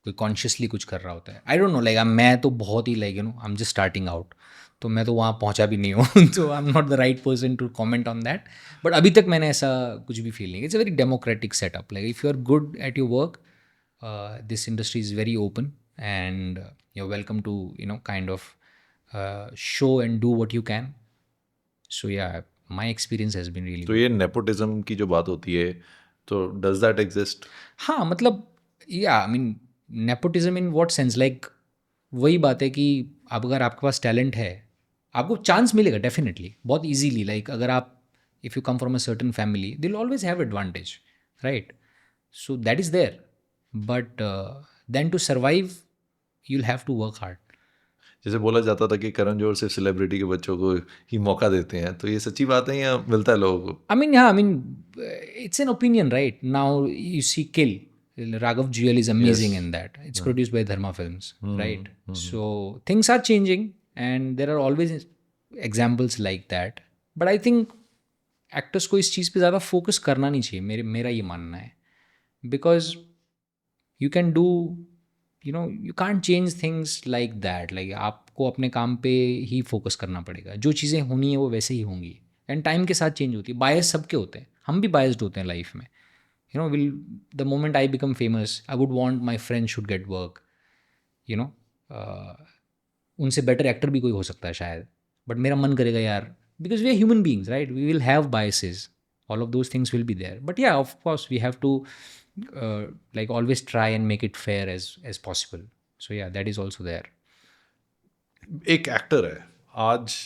कोई कॉन्शियसली कुछ कर रहा होता है। आई डोंट नो, लाइक मैं तो बहुत ही like I am just starting out, तो मैं तो वहाँ पहुँचा भी नहीं हूँ तो I am not the right person to comment on that. But अभी तक मैंने ऐसा कुछ भी फील नहीं। It's a very democratic setup, like if you are good at your work, this industry is very open, and you're welcome to kind of show and do what you can. So yeah, my experience has been really तो good. ये nepotism की जो बात होती है, तो does that exist? हाँ मतलब, या I mean nepotism in what sense, like वही बात है कि अब अगर आपके पास टैलेंट है, आपको चांस मिलेगा डेफिनेटली बहुत इजीली। लाइक अगर आप, if you come from a certain family, they will always have advantage, right? So that is there, but then to survive, you'll have to work hard. जैसे बोला जाता था कि करण जौहर सिर्फ सेलिब्रिटी के बच्चों को ही मौका देते हैं, तो ये सच्ची बात है या मिलता है लोगों को? I mean, yeah, I mean, it's an opinion, right? Now you see Kill. Raghav Jewel is amazing Yes. in that. It's produced by Dharma Films, right? So things are changing, and there are always examples like that. But I think actors को इस चीज़ पे ज़्यादा focus करना नहीं चाहिए, मेरा ये मानना है, because you can do, you can't change things like that. Like आपको अपने काम पे ही फोकस करना पड़ेगा, जो चीज़ें होनी है वो वैसे ही होंगी, एंड टाइम के साथ चेंज होती है। बायस सबके होते हैं, हम भी बायस्ड होते हैं लाइफ में। Will the moment I become famous, I would want my friend should get work, you know उनसे बेटर एक्टर भी कोई हो सकता है शायद, बट मेरा मन करेगा यार, because we are human beings, right? We will have biases, all of those things will be there, but yeah, of course we have to like always try and make it fair as possible. So yeah, that is also there. एक actor है, आज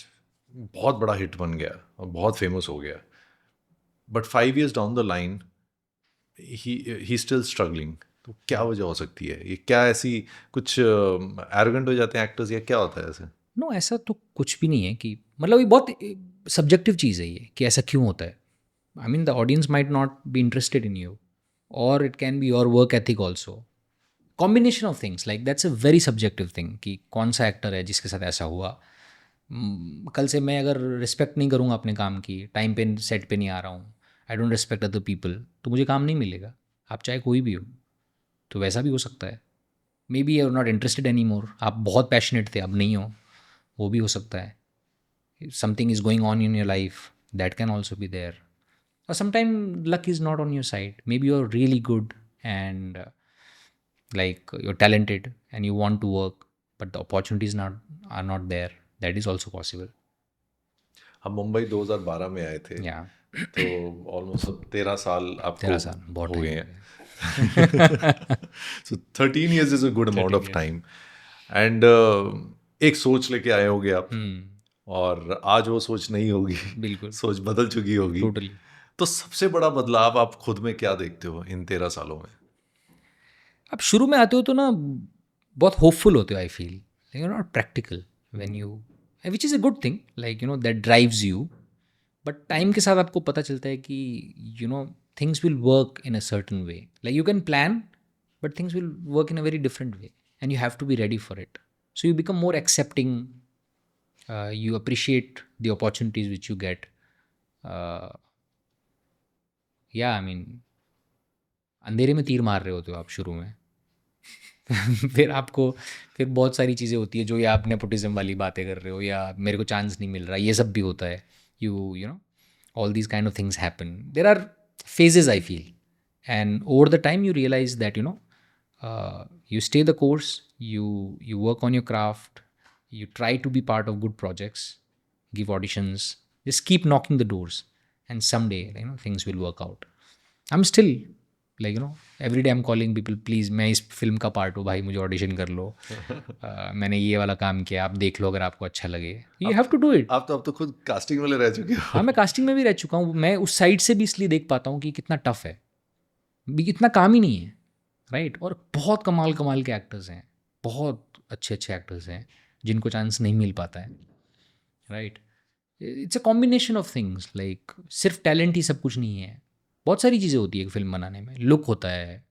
बहुत बड़ा hit बन गया और बहुत famous हो गया, but 5 years down the line he still struggling. तो क्या वजह हो सकती है? ये क्या ऐसी कुछ एरोगेंट हो जाते हैं एक्टर्स, या क्या होता है ऐसे? नो, ऐसा तो कुछ भी नहीं है कि, मतलब ये बहुत सब्जेक्टिव चीज़ है ये, कि ऐसा क्यों होता है। I mean the audience might not be interested in you, और it can be your work ethic also, combination of things, like that's a very subjective thing कि कौन सा एक्टर है जिसके साथ ऐसा हुआ। कल से मैं अगर रिस्पेक्ट नहीं करूँगा अपने काम की, टाइम पे सेट पे नहीं आ रहा हूँ, I don't respect other people, तो मुझे काम नहीं मिलेगा, आप चाहे कोई भी हो। तो वैसा भी हो सकता है, maybe you are not interested any more, आप बहुत पैशनेट थे, अब नहीं हो, वो भी हो सकता है। Something is going on in your life, that can also be there, और sometime luck is not on your side, maybe you are really good and like you're talented and you want to work, but the opportunities are not there. That is also possible. हम मुंबई 2012 में आए थे, Yeah, तो almost 13 साल आपको 13 साल बहुत हो time गए हो हैं। गया। सो 13 years is a good amount of time, and एक सोच लेके आए होगे आप, और आज वो सोच नहीं होगी, बिल्कुल, सोच बदल चुकी होगी। टोटली। तो सबसे बड़ा बदलाव आप खुद में क्या देखते हो इन 13 सालों में? अब शुरू में आते हो तो ना बहुत होपफुल होते हो, I feel you not practical when you, which is a good thing, like that drives you. But time के साथ आपको पता चलता है कि things will work in a certain way, like you can plan, but things will work in a very different way, and you have to be ready for it. So you become more accepting, you appreciate the opportunities which you get. Yeah, I mean, अंधेरे में तीर मार रहे होते हो आप शुरू में फिर बहुत सारी चीज़ें होती है, जो या आप नेपोटिज्म वाली बातें कर रहे हो, या मेरे को चांस नहीं मिल रहा, ये सब भी होता है। You know all these kind of things happen. There are phases, I feel, and over the time you realize that you stay the course, you work on your craft, you try to be part of good projects, give auditions, just keep knocking the doors, and someday things will work out. I'm still like every day I'm calling people, please मैं इस film का part हूँ भाई, मुझे audition कर लो। मैंने ये वाला काम किया, आप देख लो अगर आपको अच्छा लगे, you have to do it. आप तो खुद कास्टिंग वाले रह चुके हो। हाँ, मैं कास्टिंग में भी रह चुका हूँ, मैं उस साइड से भी इसलिए देख पाता हूँ कि कितना टफ है, इतना काम ही नहीं है, राइट? और बहुत कमाल के एक्टर्स हैं, बहुत अच्छे एक्टर्स हैं जिनको चांस नहीं मिल पाता है, right? It's a combination of things, like सिर्फ टैलेंट ही सब कुछ नहीं है, बहुत सारी चीज़ें होती है फिल्म बनाने में। लुक होता है,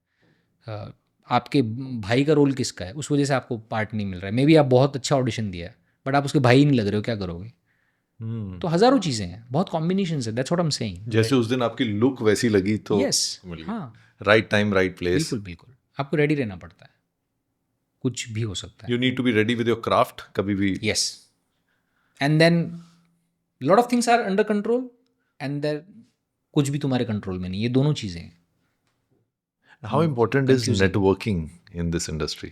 आपके भाई का रोल किसका है, उस वजह से आपको पार्ट नहीं मिल रहा है, मे बी आप बहुत अच्छा ऑडिशन दिया है बट आप उसके भाई ही नहीं लग रहे हो, क्या करोगे? तो हज़ारों चीज़ें हैं, बहुत कॉम्बिनेशन है, that's what I am saying. जैसे उस दिन आपकी लुक वैसी लगी तो यस, मिल गई। हाँ, राइट टाइम राइट प्लेस। बिल्कुल, आपको रेडी रहना पड़ता है। कुछ भी हो सकता है. You need to be ready with your craft कभी भी. Yes. And then lot of things are under control and then कुछ भी तुम्हारे कंट्रोल में नहीं. ये दोनों चीज़ें हैं. How important is confusing. networking in this industry?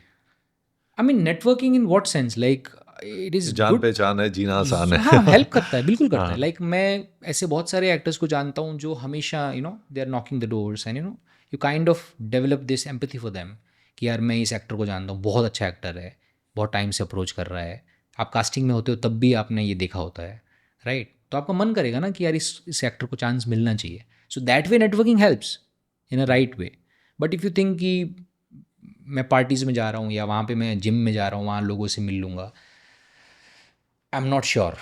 I mean networking in what sense? Like it is जान good. पहचान है, जीना आसान है. हाँ हेल्प करता है, बिल्कुल करता है. लाइक मैं ऐसे बहुत सारे एक्टर्स को जानता हूँ जो हमेशा they are knocking the doors and you kind of develop this empathy for them कि यार मैं इस एक्टर को जानता हूँ, बहुत अच्छा एक्टर है, बहुत टाइम से अप्रोच कर रहा है. आप कास्टिंग में होते हो तब भी आपने ये देखा होता है, राइट? तो आपका मन करेगा ना कि यार इस एक्टर को चांस मिलना चाहिए. सो that way networking helps in a right way. But if you think कि मैं पार्टीज़ में जा रहा हूँ या वहाँ पे मैं जिम में जा रहा हूँ, वहाँ लोगों से मिल लूँगा, आई am not sure.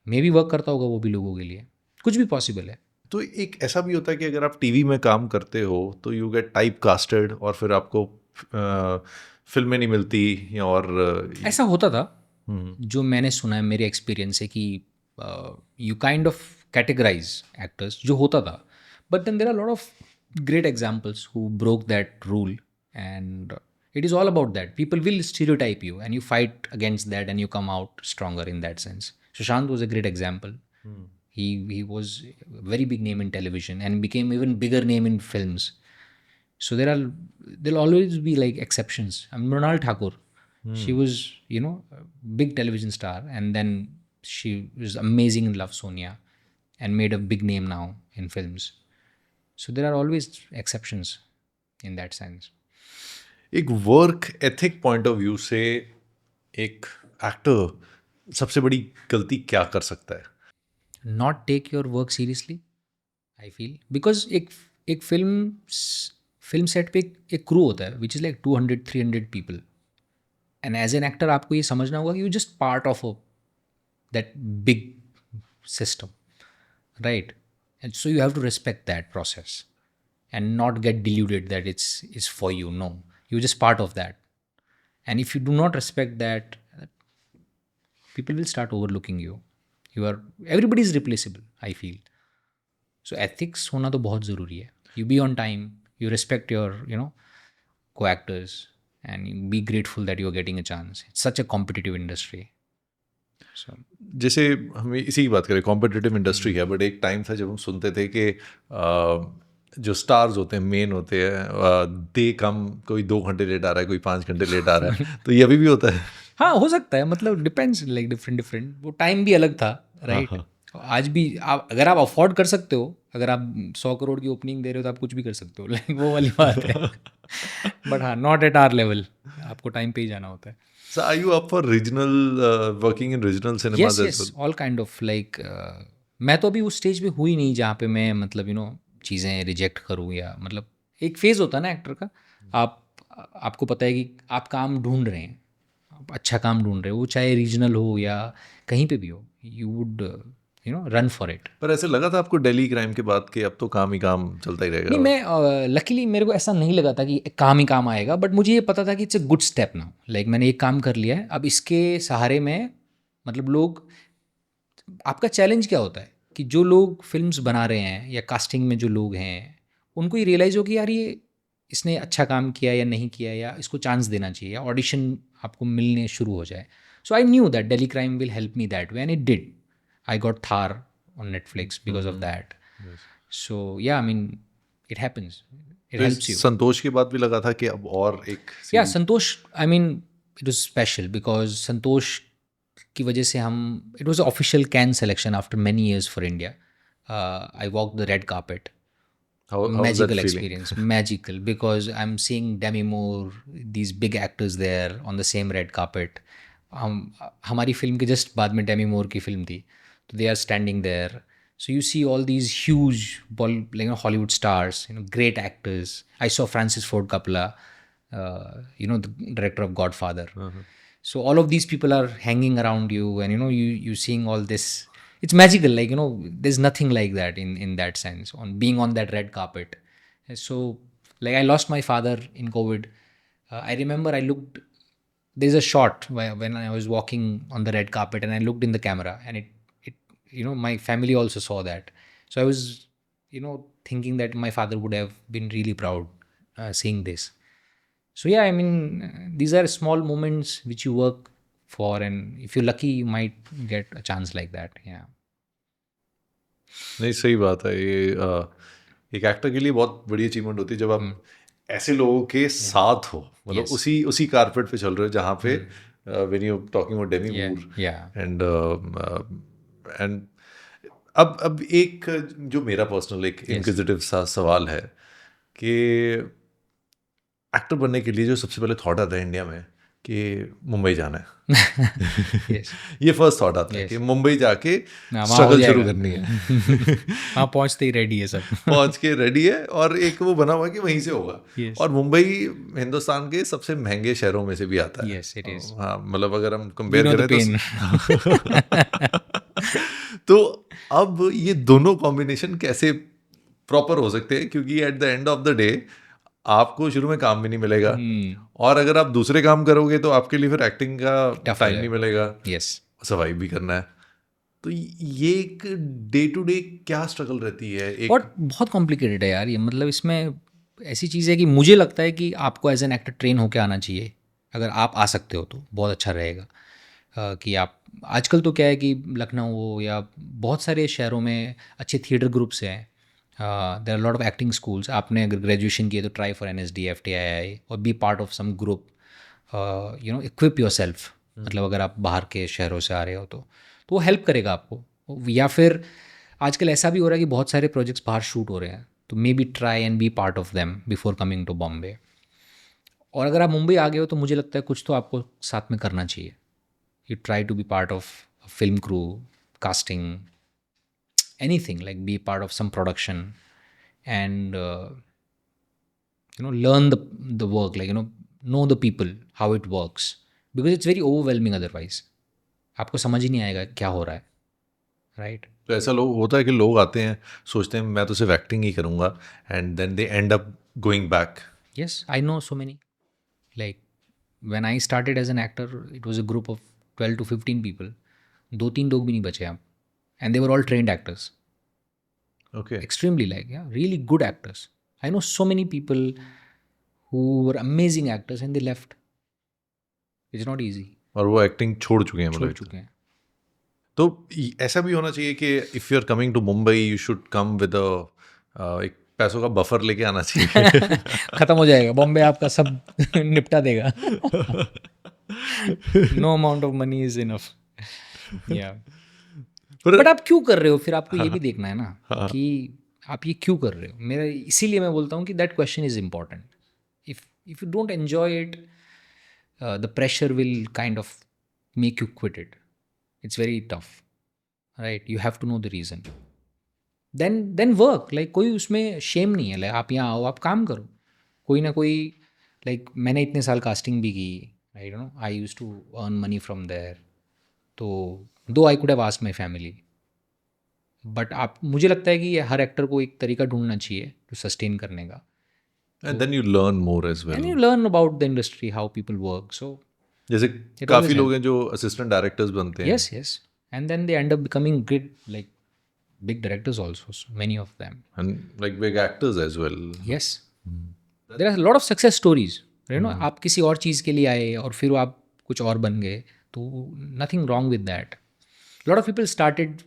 May be work करता होगा वो भी लोगों के लिए, कुछ भी पॉसिबल है. तो एक ऐसा भी होता है कि अगर आप टीवी में काम करते हो तो यू गेट टाइप कास्टेड और फिर आपको फिल्में नहीं मिलती या और ऐसा होता था. जो मैंने सुना है, मेरे एक्सपीरियंस है कि you kind of categorise actors, जो होता था. But then there are lot of great examples who broke that rule, and it is all about that. People will stereotype you and you fight against that and you come out stronger in that sense. Sushant was a great example. He was a very big name in television and became even bigger name in films. So there'll always be like exceptions. I mean, Mrinal Thakur, she was a big television star, and then she was amazing in Love Sonia and made a big name now in films. So there are always exceptions in that sense. एक work ethic point of view से एक actor सबसे बड़ी गलती क्या कर सकता है? Not take your work seriously, I feel, because एक फिल्म सेट पे एक क्रू होता है which is like 200-300 people, and as an actor आपको ये समझना होगा कि you just part of that big system, right? And so you have to respect that process and not get deluded that it's for you. No, you're just part of that. And if you do not respect that, people will start overlooking you. Everybody is replaceable, I feel. So ethics होना तो बहुत ज़रूरी है. You be on time, you respect your co-actors, and you be grateful that you're getting a chance. It's such a competitive industry. So जैसे हम इसी की बात करें, कॉम्पिटिटिव इंडस्ट्री है, बट एक टाइम था जब हम सुनते थे कि जो स्टार्स होते हैं, मेन होते हैं, दे कम, कोई 2 घंटे लेट आ रहा है, कोई 5 घंटे लेट आ रहा है. तो ये अभी भी होता है? हाँ, हो सकता है. मतलब डिपेंड्स, लाइक डिफरेंट. वो टाइम भी अलग था, राइट? आज भी अगर आप अफोर्ड कर सकते हो, अगर आप 100 करोड़ की ओपनिंग दे रहे हो तो आप कुछ भी कर सकते हो, लाइक वो वाली बात है. बट हाँ, नॉट एट आवर लेवल. आपको टाइम पे ही जाना होता है. So are you up for regional, working in regional cinemas as well? Yes, all kind of like मैं तो अभी उस स्टेज पे हुई नहीं जहाँ पे मैं मतलब चीज़ें रिजेक्ट करूँ, या मतलब एक फेज़ होता है ना एक्टर का. आपको पता है कि आप काम ढूंढ रहे हैं, आप अच्छा काम ढूंढ रहे हो, वो चाहे रीजनल हो या कहीं पे भी हो, you would run for it. पर ऐसे लगा था आपको दिल्ली क्राइम के बाद कि अब तो काम ही काम चलता ही रहेगा? नहीं, मैं लकीली मेरे को ऐसा नहीं लगा था कि काम ही काम आएगा, बट मुझे ये पता था कि it's a good step now. Like मैंने एक काम कर लिया है, अब इसके सहारे में मतलब लोग, आपका चैलेंज क्या होता है कि जो लोग फिल्म्स बना रहे हैं या कास्टिंग में जो लोग हैं, उनको ये रियलाइज़ हो कि यार ये इसने अच्छा काम किया या नहीं किया, या इसको चांस देना चाहिए, या ऑडिशन आपको मिलने शुरू हो जाए. So I knew that Delhi crime will help me that way, and it did. I got Thar on Netflix because of that. So yeah, I mean it happens, it helps you. Santosh के बाद भी लगा था कि अब और एक या Santosh, I mean it was special because Santosh की वजह से हम, it was official Cannes selection after many years for India. I walk the red carpet. how was that Magical feeling? experience. Magical, because I'm seeing Demi Moore, these big actors there on the same red carpet. हमारी फिल्म के just बाद में Demi Moore की फिल्म थी, तो they are standing there. So you see all these huge Hollywood stars, great actors. I saw Francis Ford Coppola, the director of Godfather. So all of these people are hanging around you, and you seeing all this. It's magical, there's nothing like that in that sense, on being on that red carpet. So like I lost my father in COVID. I remember there's a shot when I was walking on the red carpet and I looked in the camera, and it my family also saw that. So I was thinking that my father would have been really proud seeing this. So yeah, I mean, these are small moments which you work for, and if you're lucky, you might get a chance like that. Yeah. नहीं, सही बात है ये। एक actor के लिए बहुत बड़ी अचीवमेंट होती है जब आप ऐसे लोगों के साथ हो, मतलब Yes. उसी कारपेट पे चल रहे हो जहाँ पे when you talking about Demi Yeah. Moore Yeah. And अब एक जो मेरा पर्सनल एक Yes. इंक्विजिटिव सा सवाल है कि एक्टर बनने के लिए जो सबसे पहले थॉट आता है इंडिया में कि मुंबई जाना है। Yes. ये फर्स्ट थॉट आता है Yes. कि मुंबई जाके हाँ, वहाँ हो स्ट्रगल शुरू जाएगा। करनी है। हाँ, पहुँचते ही रेडी है सब। पहुंच के रेडी है और एक वो बना हुआ है कि वहीं से होगा। Yes. और मुंबई हिंदुस्तान के सबसे महंगे शहरों में से भी आता है। Yes, it is. हाँ, मतलब अगर हम We कंपेयर know the करें pain. तो अब ये दोनों कॉम्बिनेशन कैसे प्रॉपर हो सकते हैं, क्योंकि at the end of the day आपको शुरू में काम भी नहीं मिलेगा और अगर आप दूसरे काम करोगे तो आपके लिए फिर एक्टिंग का Tough हो टाइम नहीं जाएगा। मिलेगा, Yes. सर्वाइव भी करना है। तो ये एक डे टू डे क्या स्ट्रगल रहती है एक बहुत कॉम्प्लिकेटेड है यार ये, मतलब इसमें ऐसी चीज़ है कि मुझे लगता है कि आपको एज एन एक्टर ट्रेन होके आना चाहिए। अगर आप आ सकते हो तो बहुत अच्छा रहेगा। कि आप आजकल तो क्या है कि लखनऊ हो या बहुत सारे शहरों में अच्छे थिएटर ग्रुप्स हैं। There are lot of acting schools. आपने अगर ग्रेजुएशन किए तो ट्राई फॉर NSD, FTII और be part of some group. Equip yourself. मतलब अगर आप बाहर के शहरों से आ रहे हो तो वो हेल्प करेगा आपको। या फिर आजकल ऐसा भी हो रहा है कि बहुत सारे प्रोजेक्ट्स बाहर शूट हो रहे हैं, तो maybe try and be part of them before coming to Bombay. और अगर आप मुंबई आ गए हो तो मुझे लगता है कुछ तो आपको साथ में करना चाहिए। You try to be part of a film crew, casting, anything, like be part of some production, and learn the work, like know the people, how it works, because it's very overwhelming otherwise. आपको समझ ही नहीं आएगा क्या हो रहा है, right? तो ऐसा लोग होता है कि लोग आते हैं सोचते हैं मैं तो सिर्फ एक्टिंग ही करूंगा and then they end up going back. Yes, I know so many. Like when I started as an actor, it was a group of 12 to 15 people. 2-3 लोग भी नहीं बचे आप, and they were all trained actors. Okay, Extremely, like, yeah, really good actors. I know so many people who were amazing actors and they left. It's not easy. और वो acting छोड़ चुके हैं छोड़ मतलब। चुके हैं। तो ऐसा भी होना चाहिए कि if you are coming to Mumbai you should come with एक पैसों का बफर लेके आना चाहिए। खत्म हो जाएगा बॉम्बे, आपका सब निपटा देगा। No amount of money is enough. या बट आप क्यों कर रहे हो फिर, आपको ये भी देखना है ना कि आप ये क्यों कर रहे हो। मेरा इसीलिए मैं बोलता हूँ कि that question is important. If you don't enjoy it, the pressure will kind of make you quit it. It's very tough, right? You have to know the reason. Then work. Like कोई उसमें shame नहीं है। Like आप यहाँ आओ, आप काम करो। कोई ना कोई, like मैंने इतने साल कास्टिंग भी की, I don't know, I used to earn money from there. तो though I could have asked my family, but आप, मुझे लगता है कि हर एक्टर को एक तरीका ढूंढना चाहिए to sustain करने का। And then you learn more as And well. you learn about the industry, how people work. So जैसे always काफ़ी लोग हैं जो असिस्टेंट डायरेक्टर्स बनते हैं। yes, and then they end up becoming great, like big directors also. So many of them. And like big actors as well. Yes, there are a lot of success stories. आप किसी और चीज़ के लिए आए और फिर आप कुछ और बन गए, तो nothing wrong with that. A lot of people started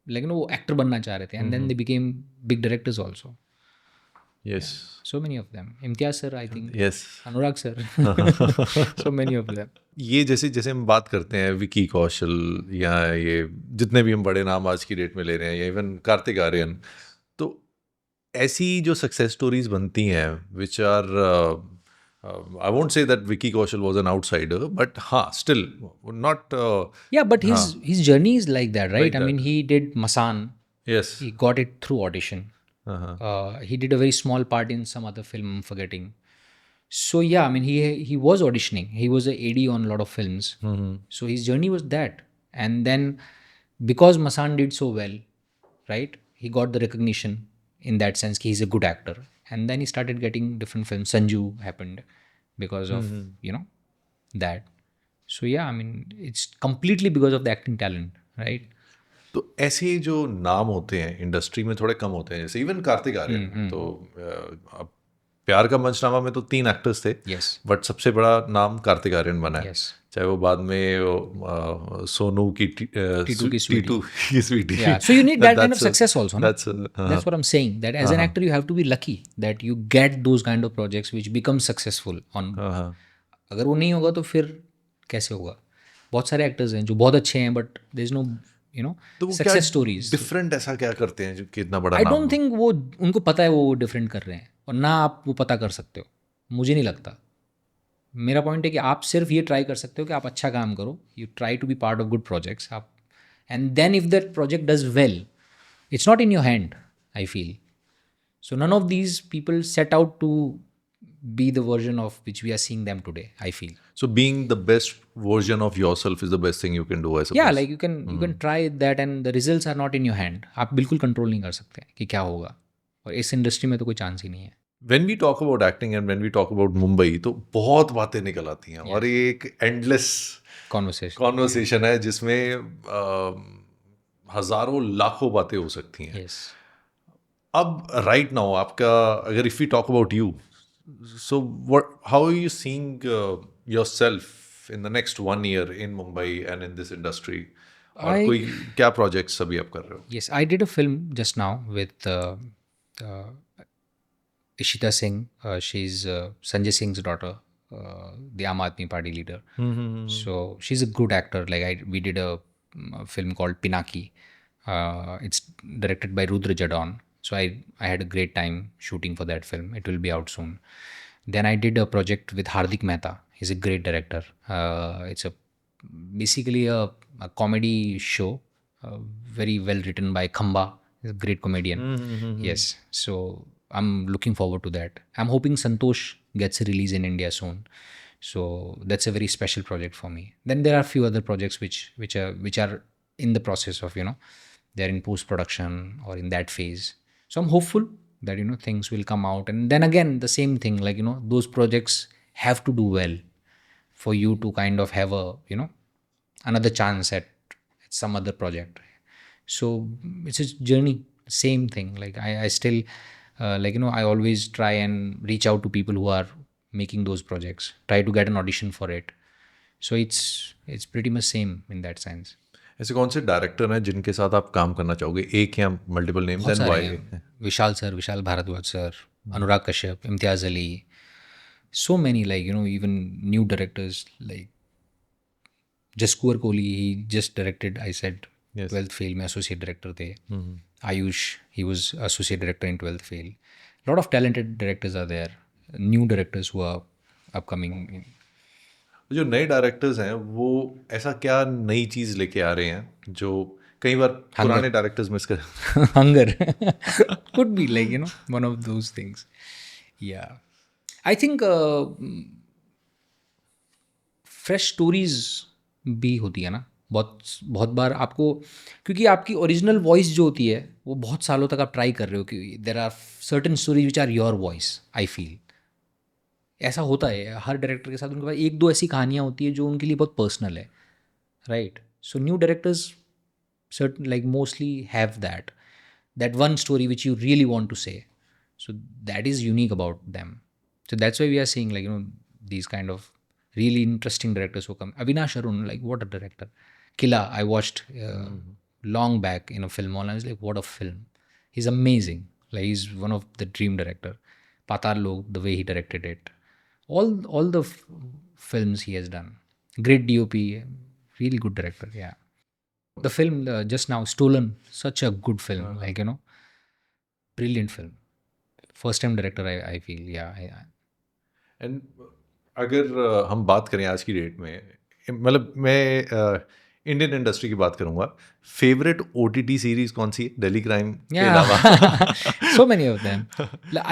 like वो एक्टर बनना चाह रहे थे, and then they became big directors also. Yes So many of them. Imtiaz sir, I think. Yes. Anurag sir. So many of them. ये जैसे जैसे हम बात करते हैं विकी कौशल या ये जितने भी हम बड़े नाम आज की डेट में ले रहे हैं या इवन कार्तिक आर्यन, तो ऐसी जो सक्सेस स्टोरीज बनती हैं which are I won't say that Vicky Kaushal was an outsider but हाँ still not Yeah, but his journey is like that, right? Like I mean, he did Masan. Yes He got it through audition. He did a very small part in some other film, I'm forgetting. So yeah, I mean, he was auditioning. He was a AD on a lot of films. So his journey was that. And then because Masan did so well, right, he got the recognition in that sense. He's a good actor. And then he started getting different films. Sanju happened because of, that. So yeah, I mean, it's completely because of the acting talent, right? तो ऐसे जो नाम होते हैं industry में थोड़े कम होते हैं, जैसे इवन कार्तिक आर्यन तो प्यार का मंचनामा में तो 3 एक्टर्स थे, यस बट सबसे बड़ा नाम कार्तिक आर्यन बना है, यस चाहे वो बाद में सोनू की टीटू की स्वीटी टीटू की Sweety. Yeah, so you need that kind of success also, no? That's That's what I'm saying. That as an actor, you have to be lucky that you get those kind of projects which become successful. On अगर वो नहीं होगा तो फिर कैसे होगा? बहुत सारे एक्टर्स हैं जो बहुत अच्छे हैं, बट देयर इज नो तो वो सक्सेस स्टोरीज. डिफरेंट ऐसा क्या करते हैं जो कि इतना बड़ा आई नाम डोंट थिंक वो उनको पता है वो डिफरेंट कर रहे हैं, और ना आप वो पता कर सकते हो. मुझे नहीं लगता. मेरा पॉइंट है कि आप सिर्फ ये ट्राई कर सकते हो कि आप अच्छा काम करो. You try to be part of good projects. आप and then if that project does well, it's not in your hand, I feel. So none of these people set out to be the version of which we are seeing them today, I feel. So being the best version of yourself is the best thing you can do, I suppose. Yeah, like you can try that and the results are not in your hand. आप बिल्कुल control नहीं कर सकते कि क्या होगा, और इस इंडस्ट्री में तो कोई चांस ही नहीं है. When we talk about acting and when we talk about Mumbai, तो बहुत बातें निकल आती हैं, और ये एक endless कॉन्वर्सेशन है जिसमें हजारों लाखों बातें हो सकती हैं. Yes. अब राइट नाउ आपका, अगर if we talk about you, so what, how are you seeing yourself in the next 1 year in Mumbai and in this industry, और कोई क्या प्रोजेक्ट्स अभी आप कर रहे हो? Yes, I did a film just now with Ishita Singh. She's Sanjay Singh's daughter, the Aam Aadmi Party leader. So she's a good actor. Like we did a film called Pinaki. It's directed by Rudra Jadon. So I had a great time shooting for that film. It will be out soon. Then I did a project with Hardik Mehta. He's a great director. It's basically a comedy show, very well written by Khamba. He's a great comedian. Yes. So I'm looking forward to that. I'm hoping Santosh gets a release in India soon. So that's a very special project for me. Then there are a few other projects which are in the process of, they're in post production or in that phase. So I'm hopeful that things will come out. And then again, the same thing, like those projects have to do well for you to kind of have a another chance at some other project. So it's a journey. Same thing. Like I still I always try and reach out to people who are making those projects, try to get an audition for it. So it's pretty much same in that sense. ऐसे कौन से director हैं जिनके साथ आप काम करना चाहोगे, एक या multiple names, and why? Vishal sir, Vishal Bhardwaj sir, Anurag Kashyap, Imtiaz Ali, so many, like even new directors like Jaskuar Kohli. He just directed, I said, 12th Fail में associate director थे. Ayush, he was associate director in 12th Fail. Lot of talented directors are there, new directors who are upcoming. जो नए directors हैं वो ऐसा क्या नई चीज़ लेके आ रहे हैं जो कई बार पुराने डायरेक्टर्स मिस कर? Hunger could be like one of those things. Yeah, I think fresh stories भी होती है ना बहुत बार आपको, क्योंकि आपकी ओरिजिनल वॉइस जो होती है वो बहुत सालों तक आप ट्राई कर रहे हो कि there are certain stories which are your voice. I feel ऐसा होता है हर डायरेक्टर के साथ. उनके पास 1-2 ऐसी कहानियाँ होती है जो उनके लिए बहुत पर्सनल है, right? So new directors certain like mostly have that one story which you really want to say. So that is unique about them. So that's why we are seeing like these kind of really interesting directors who come. Avinash Arun, like what a director. Killa, I watched long back in a film hall. I was like, what a film. He's amazing. Like he's one of the dream director. Patal Lok, the way he directed it, all the films he has done. Great DOP, really good director. Yeah. The film just now, Stolen, such a good film. Like brilliant film. First time director, I feel. Yeah. And अगर हम बात करें आज की date में, मतलब मैं Indian industry की बात करूंगा, फेवरेट OTT सीरीज कौन सी है दिल्ली क्राइम के अलावा? So many of them.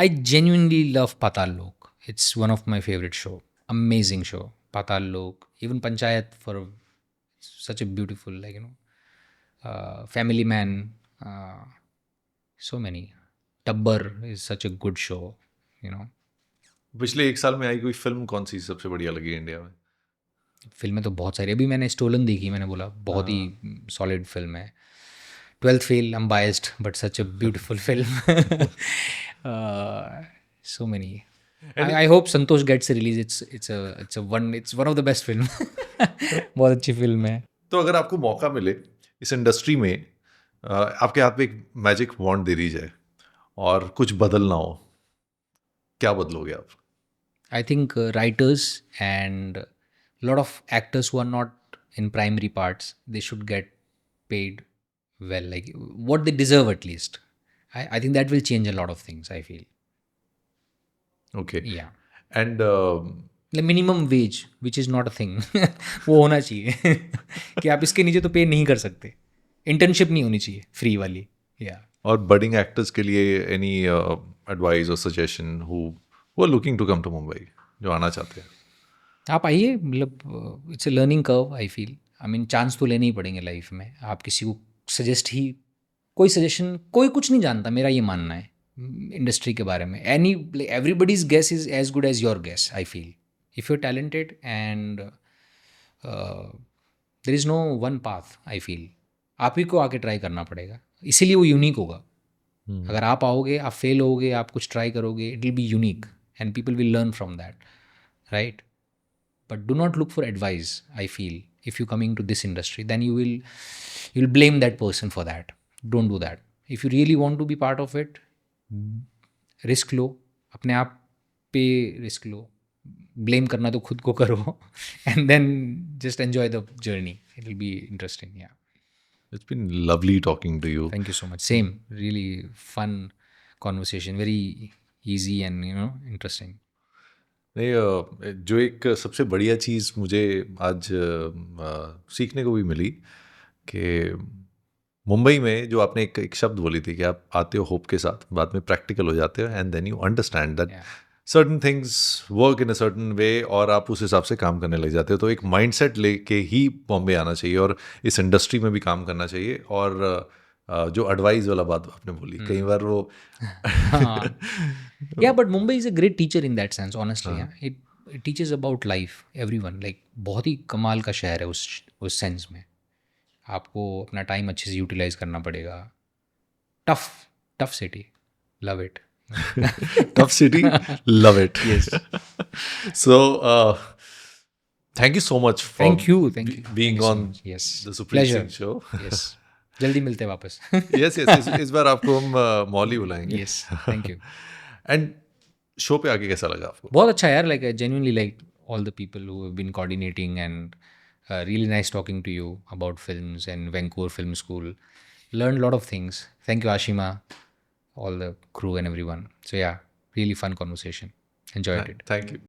I genuinely love Patal Lok. It's one of my favorite show. Amazing show. Patal Lok. Even Panchayat, for such a beautiful, like Family Man. So many. Tabbar is such a good show. पिछले 1 साल में आई कोई film कौन सी सबसे बढ़िया लगी India में? फिल्में तो बहुत सारी. अभी मैंने स्टोलन देखी, मैंने बोला बहुत ही सॉलिड फिल्म है. 12th Fail, I'm biased, but such a beautiful film. So many. I hope Santosh gets a release. It's one of the best film. बहुत अच्छी फिल्म है. तो अगर आपको मौका मिले इस इंडस्ट्री में, आपके हाथ में एक मैजिक वॉन्ड दे दी जाए और कुछ बदलना हो, क्या बदलोगे आप? I think writers and a lot of actors who are not in primary parts, they should get paid well, like what they deserve at least. I think that will change a lot of things, I feel. Okay. Yeah. And The minimum wage, which is not a thing, वो होना चाहिए कि आप इसके नीचे तो पे नहीं कर सकते. इंटर्नशिप नहीं होनी चाहिए फ्री वाली. या और बडिंग एक्टर्स के लिए एनी एडवाइस और suggestion who are looking to come to Mumbai, जो आना चाहते हैं? आप आइए, मतलब it's a learning curve, I feel. I mean chance तो लेने ही पड़ेंगे लाइफ में. आप किसी को सजेस्ट ही, कोई सजेशन, कोई कुछ नहीं जानता, मेरा ये मानना है इंडस्ट्री के बारे में. Everybody's guess is as good as your guess, I feel. If you are talented and there is no one path, I feel. आप ही को आके ट्राई करना पड़ेगा, इसीलिए वो यूनिक होगा. अगर आप आओगे, आप फेल होगे, आप कुछ ट्राई करोगे, it will be unique and people will learn from that, right? But do not look for advice, I feel. If you're coming to this industry, then you'll blame that person for that. Don't do that. If you really want to be part of it, risk लो, अपने आप पे risk लो. Blame करना तो खुद को करो and then just enjoy the journey. It will be interesting. Yeah it's been lovely talking to you. Thank you so much. Same, really fun conversation, very easy and interesting. नहीं, जो एक सबसे बढ़िया चीज़ मुझे आज सीखने को भी मिली कि मुंबई में जो आपने एक शब्द बोली थी कि आप आते हो होप के साथ, बाद में प्रैक्टिकल हो जाते हो and then you understand that certain things work in a certain way और आप उस हिसाब से काम करने लग जाते हो. तो एक माइंडसेट लेके ही बॉम्बे आना चाहिए और इस इंडस्ट्री में भी काम करना चाहिए. और जो एडवाइस वाला बात आपने बोली, कई बार वो Yeah, but Mumbai is a great teacher in that sense, honestly. Yeah, it teaches about life, everyone. Like बहुत ही कमाल का शहर है उस सेंस में. आपको अपना टाइम अच्छे से यूटिलाइज करना पड़ेगा. Tough city, love it. tough city, love it. Yes. So thank you so much for Thank you. being Thank you so on much. Yes. the Supreme Pleasure. Singh show. Yes. जल्दी मिलते हैं वापस. yes, इस बार आपको हम mall ही बुलाएंगे. Yes. Thank you. And show पे आके कैसा लगा आपको? बहुत अच्छा यार. Like I genuinely like all the people who have been coordinating and really nice talking to you about films and Vancouver Film School. Learned a lot of things. Thank you, Ashima, all the crew and everyone. So yeah, really fun conversation. Enjoyed it. Thank you.